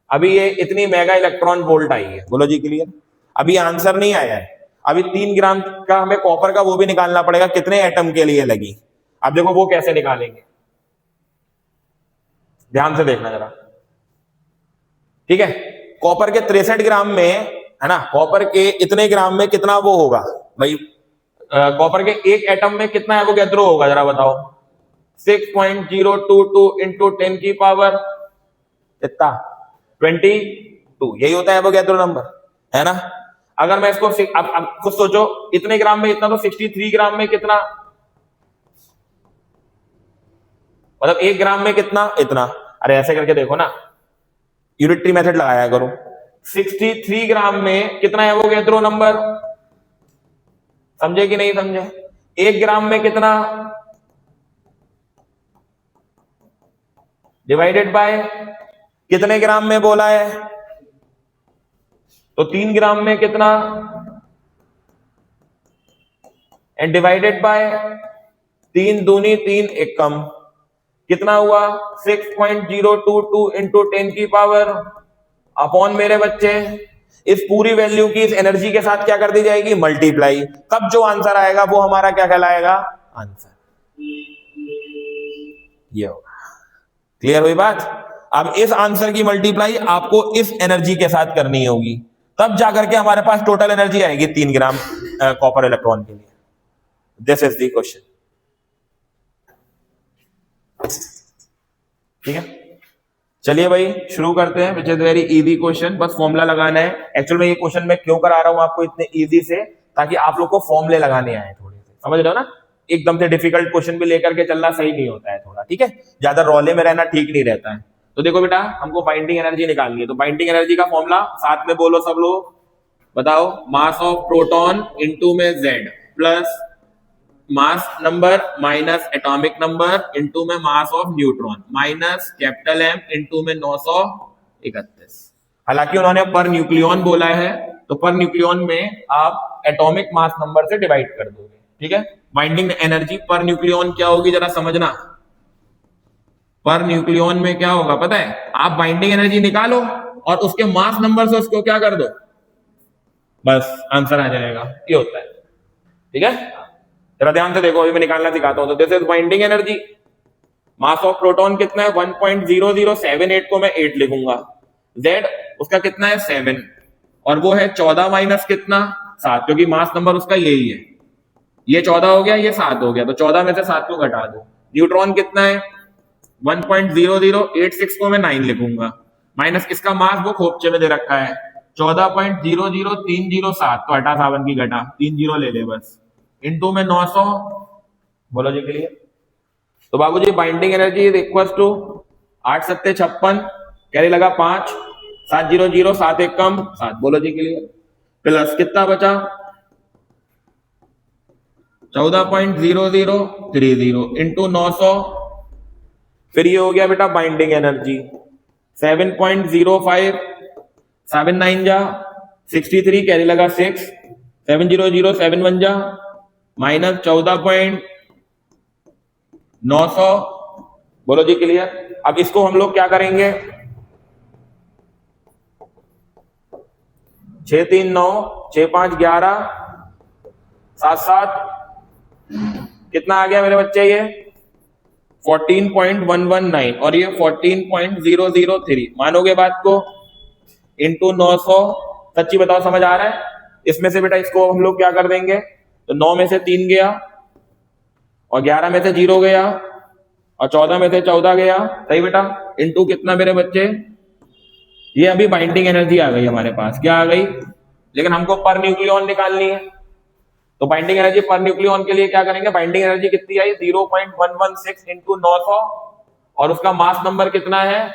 अभी ये इतनी मेगा इलेक्ट्रॉन वोल्ट आई है। बोलो जी क्लियर। अभी आंसर नहीं आया है, अभी 3 ग्राम का हमें कॉपर का वो भी निकालना पड़ेगा कितने एटम के लिए लगी। अब देखो वो कैसे निकालेंगे, ध्यान से देखना जरा, ठीक है। कॉपर के 63 ग्राम में है ना, कॉपर के इतने ग्राम में कितना वो होगा भाई, कॉपर के एक एटम में कितना एवोगैड्रो होगा जरा बताओ, 6.022 इंटू 10 की पावर कितना 22, यही होता है एवोगैड्रो नंबर, है ना। अगर मैं इसको अब खुद सोचो, इतने ग्राम में इतना, तो 63 ग्राम में कितना, मतलब 1 ग्राम में कितना इतना। अरे ऐसे करके देखो ना, यूनिटरी मेथड लगाया करो। 63 ग्राम में कितना एवोगैड्रो नंबर, समझे कि नहीं समझे। 1 ग्राम में कितना डिवाइडेड बाय कितने ग्राम में बोला है, तो 3 ग्राम में कितना, एंड डिवाइडेड बाय 3 दूनी 3 एकम, कितना हुआ 6.022 इंटू 10 की पावर अपॉन मेरे बच्चे इस पूरी वैल्यू की इस एनर्जी के साथ क्या कर दी जाएगी मल्टीप्लाई। तब जो आंसर आएगा वो हमारा क्या कहलाएगा आंसर, ये होगा। क्लियर हुई बात। अब इस आंसर की मल्टीप्लाई आपको इस एनर्जी के साथ करनी होगी, तब जाकर के हमारे पास टोटल एनर्जी आएगी 3 ग्राम कॉपर इलेक्ट्रॉन के लिए। This is the question. ठीक है, चलिए भाई शुरू करते हैं, which is very easy question. बस फॉर्मूला लगाना है। एक्चुअल में ये क्वेश्चन मैं क्यों करा रहा हूं आपको इतने इजी से, ताकि आप लोग को फॉर्मूले लगाने आए थोड़े से, समझ रहे हो ना। एकदम से डिफिकल्ट क्वेश्चन भी लेकर के चलना सही नहीं होता है थोड़ा, ठीक है, ज्यादा रौले में रहना ठीक नहीं रहता है। तो देखो बेटा, हमको बाइंडिंग एनर्जी निकालनी है, तो बाइंडिंग एनर्जी का फॉर्मूला साथ में बोलो सब लोग, बताओ। मास ऑफ प्रोटॉन इनटू में Z plus mass number minus atomic number into में mass of neutron minus capital M into में 931। हालांकि उन्होंने पर न्यूक्लियन बोला है, तो पर न्यूक्लियन में आप एटॉमिक मास नंबर से डिवाइड कर दोगे, ठीक है। बाइंडिंग एनर्जी पर न्यूक्लियन क्या होगी जरा समझना। पर न्यूक्लियन में क्या होगा पता है, आप बाइंडिंग एनर्जी निकालो और उसके मास नंबर से उसको क्या कर दो, बस आंसर आ जाएगा। ये होता है, ठीक है। जरा ध्यान से देखो, अभी मैं निकालना सिखाता हूं। तो this is binding energy. Mass of proton कितना है 1.0078 को मैं 8 लिखूंगा। Z उसका कितना है 7, और वो है 14 माइनस कितना 7, क्योंकि मास नंबर उसका यही है। ये 14 हो गया, ये 7 हो गया, तो 14 में से 7 को घटा दो। न्यूट्रॉन कितना है 1.0086 को मैं 9 लिखूंगा, माइनस इसका मास वो खोपचे में दे रखा है 14.00307, तो हटा 7 की घटा 3 जीरो ले ले बस, इनटू में 900। बोलो जी के लिए। तो बाबूजी binding energy is equal to 8 सत्ते 56, कैरी लगा 5, 7 0 0, 7 1 कम 7। बोलो जी के लिए। प्लस कितना बचा 14.0030 इंटू 900, फिर ये हो गया बेटा बाइंडिंग एनर्जी 7.05, 7 9 जा 63, कैरी लगा 6, 7 0 0, 7 1 जा माइनस 14.900। बोलो जी क्लियर। अब इसको हम लोग क्या करेंगे, 6 3 9, 6 5 11, 7 7, कितना आ गया मेरे बच्चे, ये 14.119 और ये 14.003, मानोगे बात को, इंटू 900। सच्ची बताओ समझ आ रहा है। इसमें से बेटा इसको हम लोग क्या कर देंगे, तो 9 में से 3 गया, और 11 में से 0 गया, और 14 में से 14 गया, सही बेटा। इंटू कितना मेरे बच्चे, ये अभी बाइंडिंग एनर्जी आ गई हमारे पास, क्या आ गई, लेकिन हमको पर न्यूक्लियन निकालनी है। तो बाइंडिंग एनर्जी पर न्यूक्लियन के लिए क्या करेंगे, बाइंडिंग एनर्जी कितनी आई 0.116 इंटू 900, और उसका मास नंबर कितना है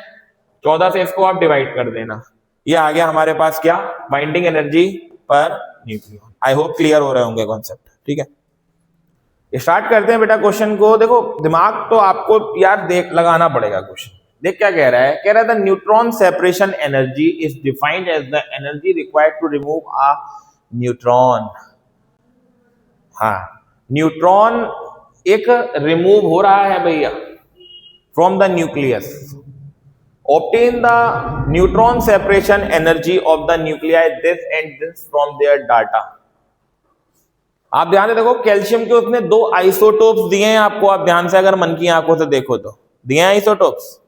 14 से इसको आप डिवाइड कर देना। ये आ गया हमारे पास क्या, binding energy per nucleon. I hope clear हो रहे होंगे कॉन्सेप्ट, ठीक है। स्टार्ट करते हैं बेटा क्वेश्चन को। देखो दिमाग तो आपको यार देख लगाना पड़ेगा। क्वेश्चन देख क्या कह रहा है, कह रहा है the neutron separation energy is defined as the energy required to remove a neutron. हाँ, न्यूट्रॉन एक रिमूव हो रहा है भैया from the nucleus. Obtain the neutron separation energy of the nuclei this and this from their data. आप ध्यान से देखो, कैल्शियम के उसने 2 आइसोटोप्स दिए हैं आपको, आप ध्यान से अगर मन की आंखों से देखो तो दिए हैं आइसोटोप्स,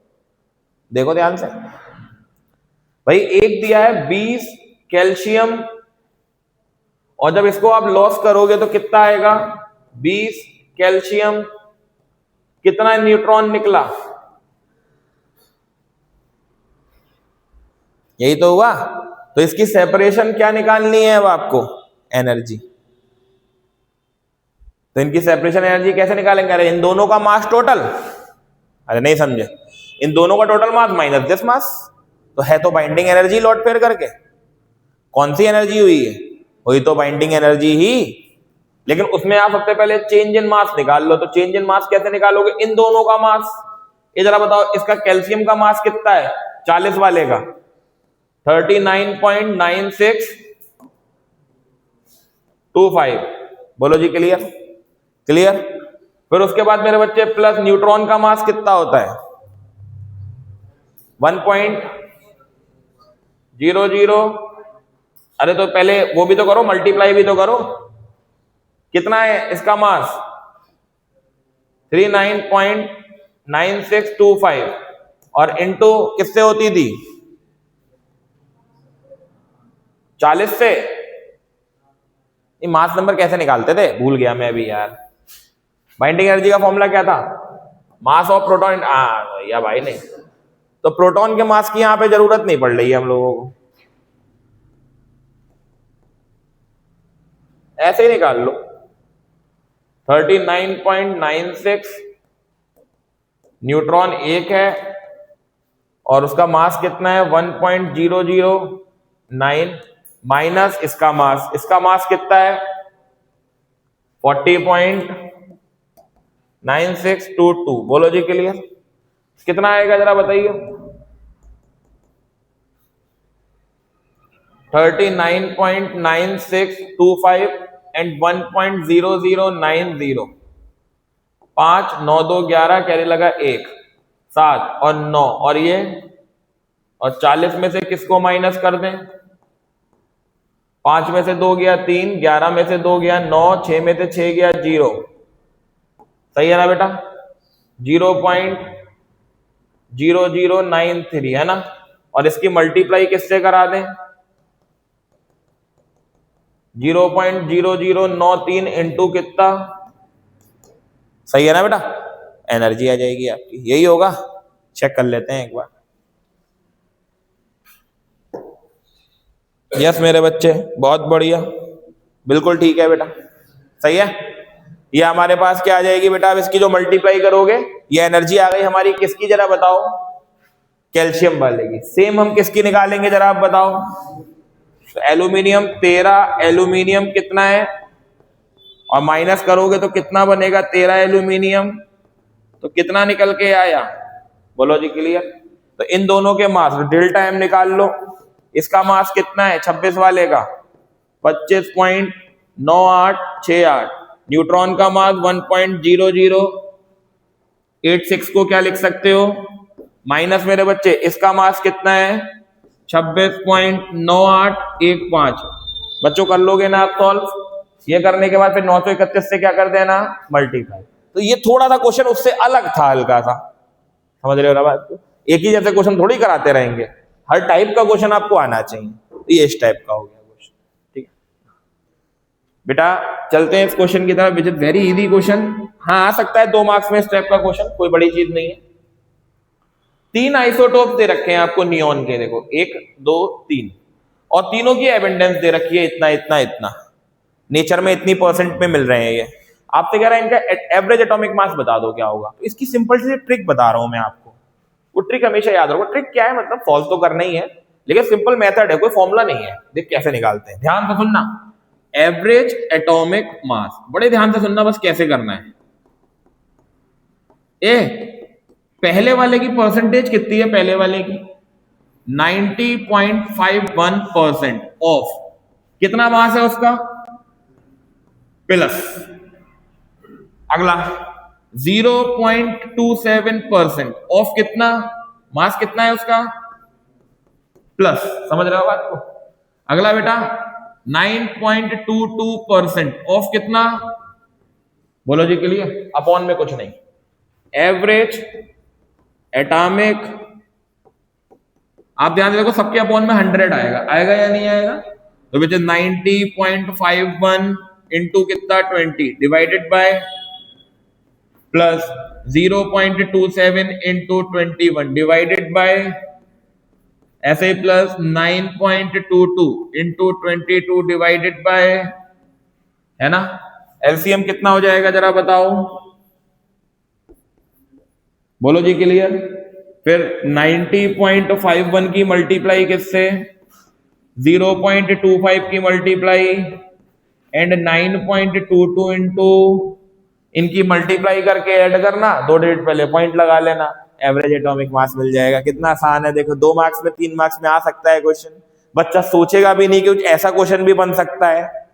देखो ध्यान से भाई। एक दिया है 20 कैल्शियम, और जब इसको आप लॉस करोगे तो कितना आएगा 20 कैल्शियम, कितना न्यूट्रॉन निकला, यही तो हुआ। तो इसकी सेपरेशन क्या निकालनी है अब आपको, एनर्जी। तो इनकी सेपरेशन एनर्जी कैसे निकालेंगे, अरे इन दोनों का मास टोटल, अरे नहीं समझे, इन दोनों का total mass minus this mass, तो है तो बाइंडिंग एनर्जी लौट फेर करके। कौन सी एनर्जी हुई है, हुई तो बाइंडिंग एनर्जी ही, लेकिन उसमें आप सबसे पहले चेंज इन मास निकाल लो। तो चेंज इन मास कैसे निकालोगे, इन दोनों का मास। ये जरा बताओ, इसका कैल्शियम का मास कितना है 40 वाले का 39.9625। बोलो जी क्लियर, क्लियर। फिर उसके बाद मेरे बच्चे प्लस न्यूट्रॉन का मास कितना होता है 1.00। अरे तो पहले वो भी तो करो, मल्टीप्लाई भी तो करो, कितना है इसका मास 39.9625, और इनटू किससे होती थी 40 से। ये मास नंबर कैसे निकालते थे, भूल गया मैं अभी यार। बाइंडिंग एनर्जी का फॉर्मूला क्या था, मास ऑफ प्रोटॉन, या भाई नहीं, तो प्रोटॉन के मास की यहां पे जरूरत नहीं पड़ रही है हम लोगों को, ऐसे ही निकाल लो। 39.96 न्यूट्रॉन एक है और उसका मास कितना है 1.009 माइनस इसका मास कितना है 40.9622। बोलो जी क्लियर, कितना आएगा जरा बताइए। 39.9625 एंड 1.0090। 5 9 2 11 कैरी लगा 1 7 और 9 और ये और 40 में से किसको माइनस कर दें? 5 में से 2 गया 3, 11 में से 2 गया 9, 6 में से 6 गया 0। सही है ना बेटा? 0.0093 है ना। और इसकी मल्टीप्लाई किससे करा दें? 0.0093 इंटू कितना? सही है ना बेटा? एनर्जी आ जाएगी आपकी, यही होगा। चेक कर लेते हैं एक बार। यस मेरे बच्चे, बहुत बढ़िया, बिल्कुल ठीक है बेटा, सही है। ये हमारे पास क्या आ जाएगी बेटा? अब इसकी जो मल्टीप्लाई करोगे ये एनर्जी आ गई हमारी किसकी, जरा बताओ? कैल्शियम वाले की। सेम हम किसकी निकालेंगे जरा आप बताओ? तो एल्यूमिनियम 13, एल्यूमिनियम कितना है और माइनस करोगे तो कितना बनेगा? 13 एल्यूमिनियम, तो कितना निकल के आया? बोलो जी क्लियर। तो इन दोनों के मास डेल्टा एम निकाल लो। इसका मास कितना है 26 वाले का? 25.9868। न्यूट्रॉन का मास 1.0086 को क्या लिख सकते हो? माइनस मेरे बच्चे इसका मास कितना है? 26.9815। बच्चों कर लोगे ना आप सॉल्व? ये करने के बाद फिर 931 से क्या कर देना? मल्टीप्लाई। तो ये थोड़ा सा क्वेश्चन उससे अलग था, हल्का सा, समझ रहे हो ना बात को? एक ही जैसे क्वेश्चन थोड़ी कराते रहेंगे, हर टाइप का क्वेश्चन आपको आना चाहिए। तो ये इस टाइप का हो गया क्वेश्चन, ठीक है बेटा। चलते हैं इस क्वेश्चन की तरफ, which is very easy question. हाँ आ सकता है 2 मार्क्स में इस टाइप का क्वेश्चन, कोई बड़ी चीज नहीं है। 3 आइसोटोप दे रखे हैं आपको नियॉन के, देखो 1 2 3, और तीनों की एबंडेंस दे रखी है इतना इतना इतना, नेचर में इतनी परसेंट में मिल रहे हैं। ये आपसे कह रहा है इनका एवरेज एटॉमिक मास बता दो क्या होगा। तो इसकी सिंपल सी ट्रिक बता रहा हूं मैं आपको, वो ट्रिक हमेशा याद रखो। ट्रिक क्या है मतलब? सॉल्व तो करना ही है, लेकिन सिंपल मेथड है, कोई फॉर्मूला नहीं है। देख कैसे निकालते हैं, ध्यान से सुनना। एवरेज एटॉमिक मास, बड़े ध्यान से सुनना बस कैसे करना है। पहले वाले की परसेंटेज कितनी है? पहले वाले की 90.51% ऑफ कितना मास है उसका? प्लस अगला 0.27% ऑफ कितना मास, कितना है उसका? प्लस। समझ रहे हो बात को? अगला बेटा 9.22% ऑफ कितना? बोलो जी क्लियर। अपॉन में कुछ नहीं, एवरेज एटॉमिक, आप ध्यान देखो सबके अपॉन में 100 आएगा, आएगा या नहीं आएगा? तो विच इज 90.51 इंटू कितना 20 divided by plus 0.27 into 21 divided by ऐसे प्लस 9.22 इंटू 22 डिवाइडेड बाय, है ना। एलसीएम कितना हो जाएगा जरा बताओ, बोलो जी क्लियर। फिर 90.51 की मल्टीप्लाई किससे, 0.25 की मल्टीप्लाई एंड 9.22 इंटू इनकी मल्टीप्लाई करके ऐड करना, 2 डिजिट पहले पॉइंट लगा लेना, एवरेज एटॉमिक मास मिल जाएगा। कितना आसान है देखो, 2 मार्क्स में 3 मार्क्स में आ सकता है क्वेश्चन। बच्चा सोचेगा भी नहीं कि कुछ ऐसा क्वेश्चन भी बन सकता है,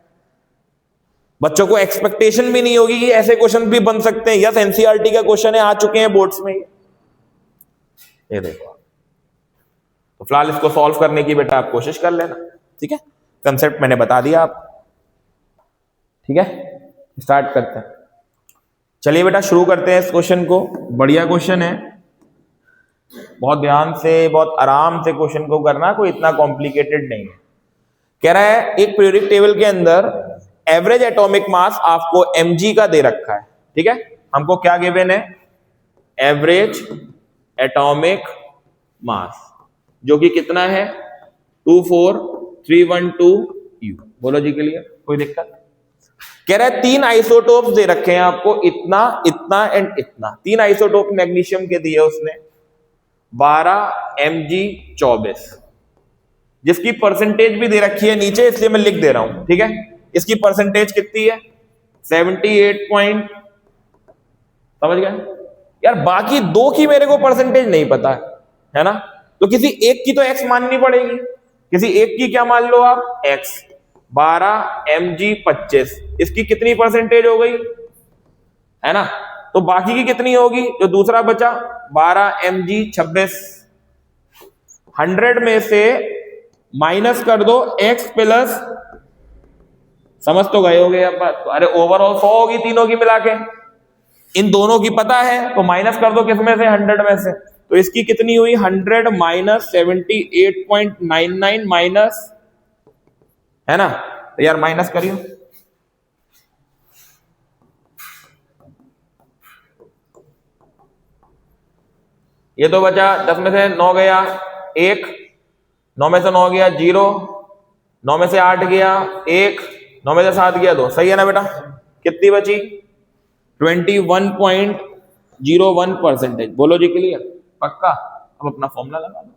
बच्चों को एक्सपेक्टेशन भी नहीं होगी कि ऐसे क्वेश्चन भी बन सकते हैं। यस एनसीईआरटी का क्वेश्चन है, आ चुके हैं बोर्ड्स में, ये देखो। तो फिलहाल इसको सॉल्व करने की बेटा आप कोशिश कर लेना, ठीक है। कंसेप्ट मैंने बता दिया आप, ठीक है। स्टार्ट करते हैं, चलिए बेटा शुरू करते हैं इस क्वेश्चन को। बढ़िया क्वेश्चन है, बहुत ध्यान से बहुत आराम से क्वेश्चन को करना, कोई इतना कॉम्प्लिकेटेड नहीं है। कह रहा है एक पीरियोडिक टेबल के अंदर एवरेज एटॉमिक मास आपको mg का दे रखा है, ठीक है। हमको क्या गिवन है? एवरेज एटॉमिक मास, जो कि कितना है 24312 U। बोलो जी क्लियर, कोई दिक्कत? कह रहा है 3 आइसोटोप्स दे रखे हैं आपको, इतना इतना एंड इतना। 3 आइसोटोप मैग्नीशियम के दिए उसने, 12 Mg24, जिसकी परसेंटेज भी दे रखी है नीचे, इसलिए मैं लिख दे रहा हूं, ठीक है। इसकी परसेंटेज कितनी है 78 समझ गए यार। बाकी दो की मेरे को परसेंटेज नहीं पता है ना, तो किसी एक की तो x माननी पड़ेगी। किसी एक की क्या मान लो आप, x। 12 Mg25, इसकी कितनी परसेंटेज हो गई, है ना। तो बाकी की कितनी होगी, जो दूसरा बचा 12 Mg26। 100 में से माइनस कर दो x प्लस, समझ तो गए होगे अब बात। अरे ओवरऑल 100 होगी तीनों की मिला के, इन दोनों की पता है, तो माइनस कर दो किसमें से, 100 में से। तो इसकी कितनी हुई 100 माइनस 78.99 माइनस, है ना। तो यार माइनस करियो, ये तो बचा 10 में से 9 गया 1, 9 में से 9 गया 0, 9 में से 8 गया 1, 9 में से 7 गया 2। सही है ना बेटा, कितनी बची 21.01%। बोलो जी क्लियर, पक्का। अब अपना फॉर्मूला लगा दो।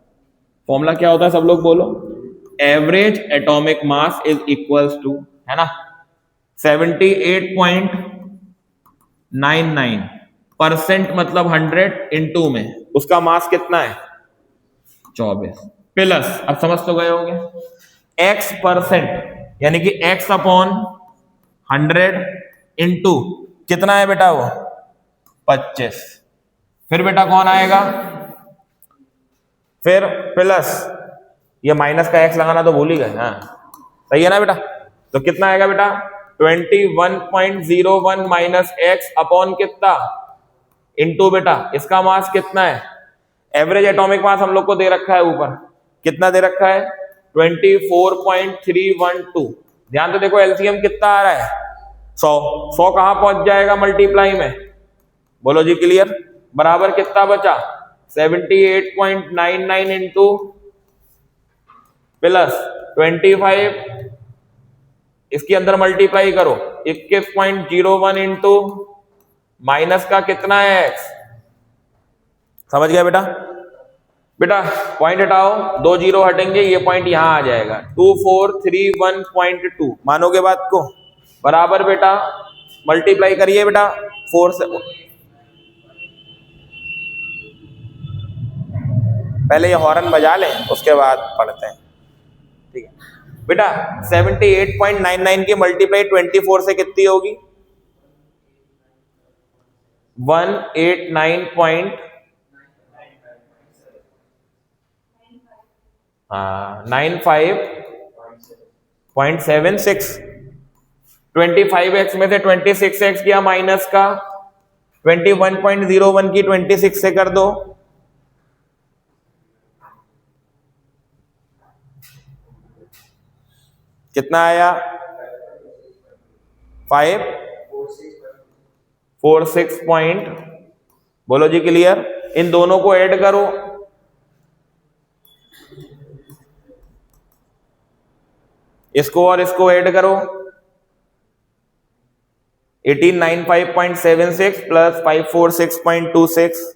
फॉर्मूला क्या होता है सब लोग बोलो, average atomic mass is equals to, है ना, 78.99% मतलब 100 इंटू में उसका मास कितना है 24 प्लस, अब समझ तो गए होंगे, x%, यानी कि x अपॉन 100 इंटू कितना है बेटा वो 25। फिर बेटा कौन आएगा, फिर प्लस, ये माइनस का x लगाना तो भूल ही गए, हाँ सही है ना बेटा। तो कितना आएगा बेटा 21.01 माइनस x अपॉन कितना, इंटू बेटा इसका मास कितना है, एवरेज एटॉमिक मास हम लोग को दे रखा है ऊपर, कितना दे रखा है 24.312। ध्यान तो देखो एलसीएम कितना आ रहा है 100, 100 कहां पहुंच जाएगा मल्टीप्लाई में, बोलो जी क्लियर। बराबर कितना बचा 78.99 इंटू प्लस 25, इसके अंदर मल्टीप्लाई करो 21.01 इंटू माइनस का कितना है x। समझ गया बेटा। बेटा पॉइंट हटाओ, 2 0 हटेंगे, ये पॉइंट यहां आ जाएगा 2431.2। मानोगे बात को, बराबर बेटा मल्टीप्लाई करिए बेटा 4 से, पहले ये हॉर्न बजा लें उसके बाद पढ़ते हैं, ठीक है बेटा। 78.99 की मल्टीप्लाई 24 से कितनी होगी 95.76। 25x में से 26x किया माइनस का, 21.01 की 26 से कर दो, कितना आया 546 पॉइंट। बोलो जी क्लियर। इन दोनों को ऐड करो, इसको और इसको ऐड करो, 1895.76 प्लस 546.26।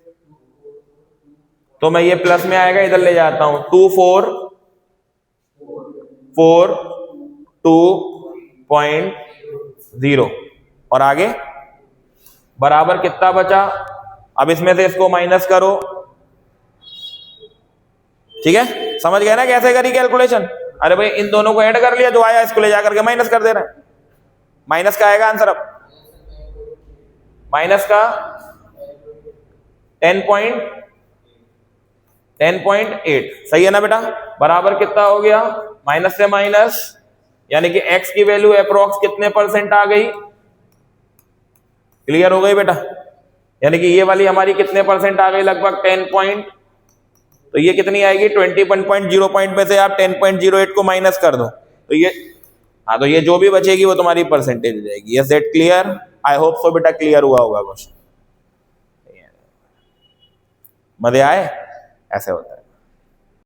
तो मैं ये प्लस में आएगा इधर ले जाता हूं 2442.0 और आगे बराबर कितना बचा। अब इसमें से इसको माइनस करो, ठीक है समझ गए ना कैसे करी कैलकुलेशन। अरे भाई इन दोनों को ऐड कर लिया, जो आया इसको ले जाकर के माइनस कर दे रहे हैं। माइनस का आएगा आंसर, अब माइनस का 10.8 सही है ना बेटा। बराबर कितना हो गया, माइनस से माइनस, यानी कि x की वैल्यू अप्रोक्स कितने परसेंट आ गई, क्लियर हो गई बेटा। यानी कि ये वाली हमारी कितने परसेंट आ गई, लगभग 10 पॉइंट। तो ये कितनी आएगी 21.0 पॉइंट में से आप 10.08 को माइनस कर दो, तो ये हाँ, तो ये जो भी बचेगी वो तुम्हारी परसेंटेज हो जाएगी। Yes that clear, I hope so बेटा क्लियर हुआ होगा क्वेश्चन। मजे आए? ऐसे होता है।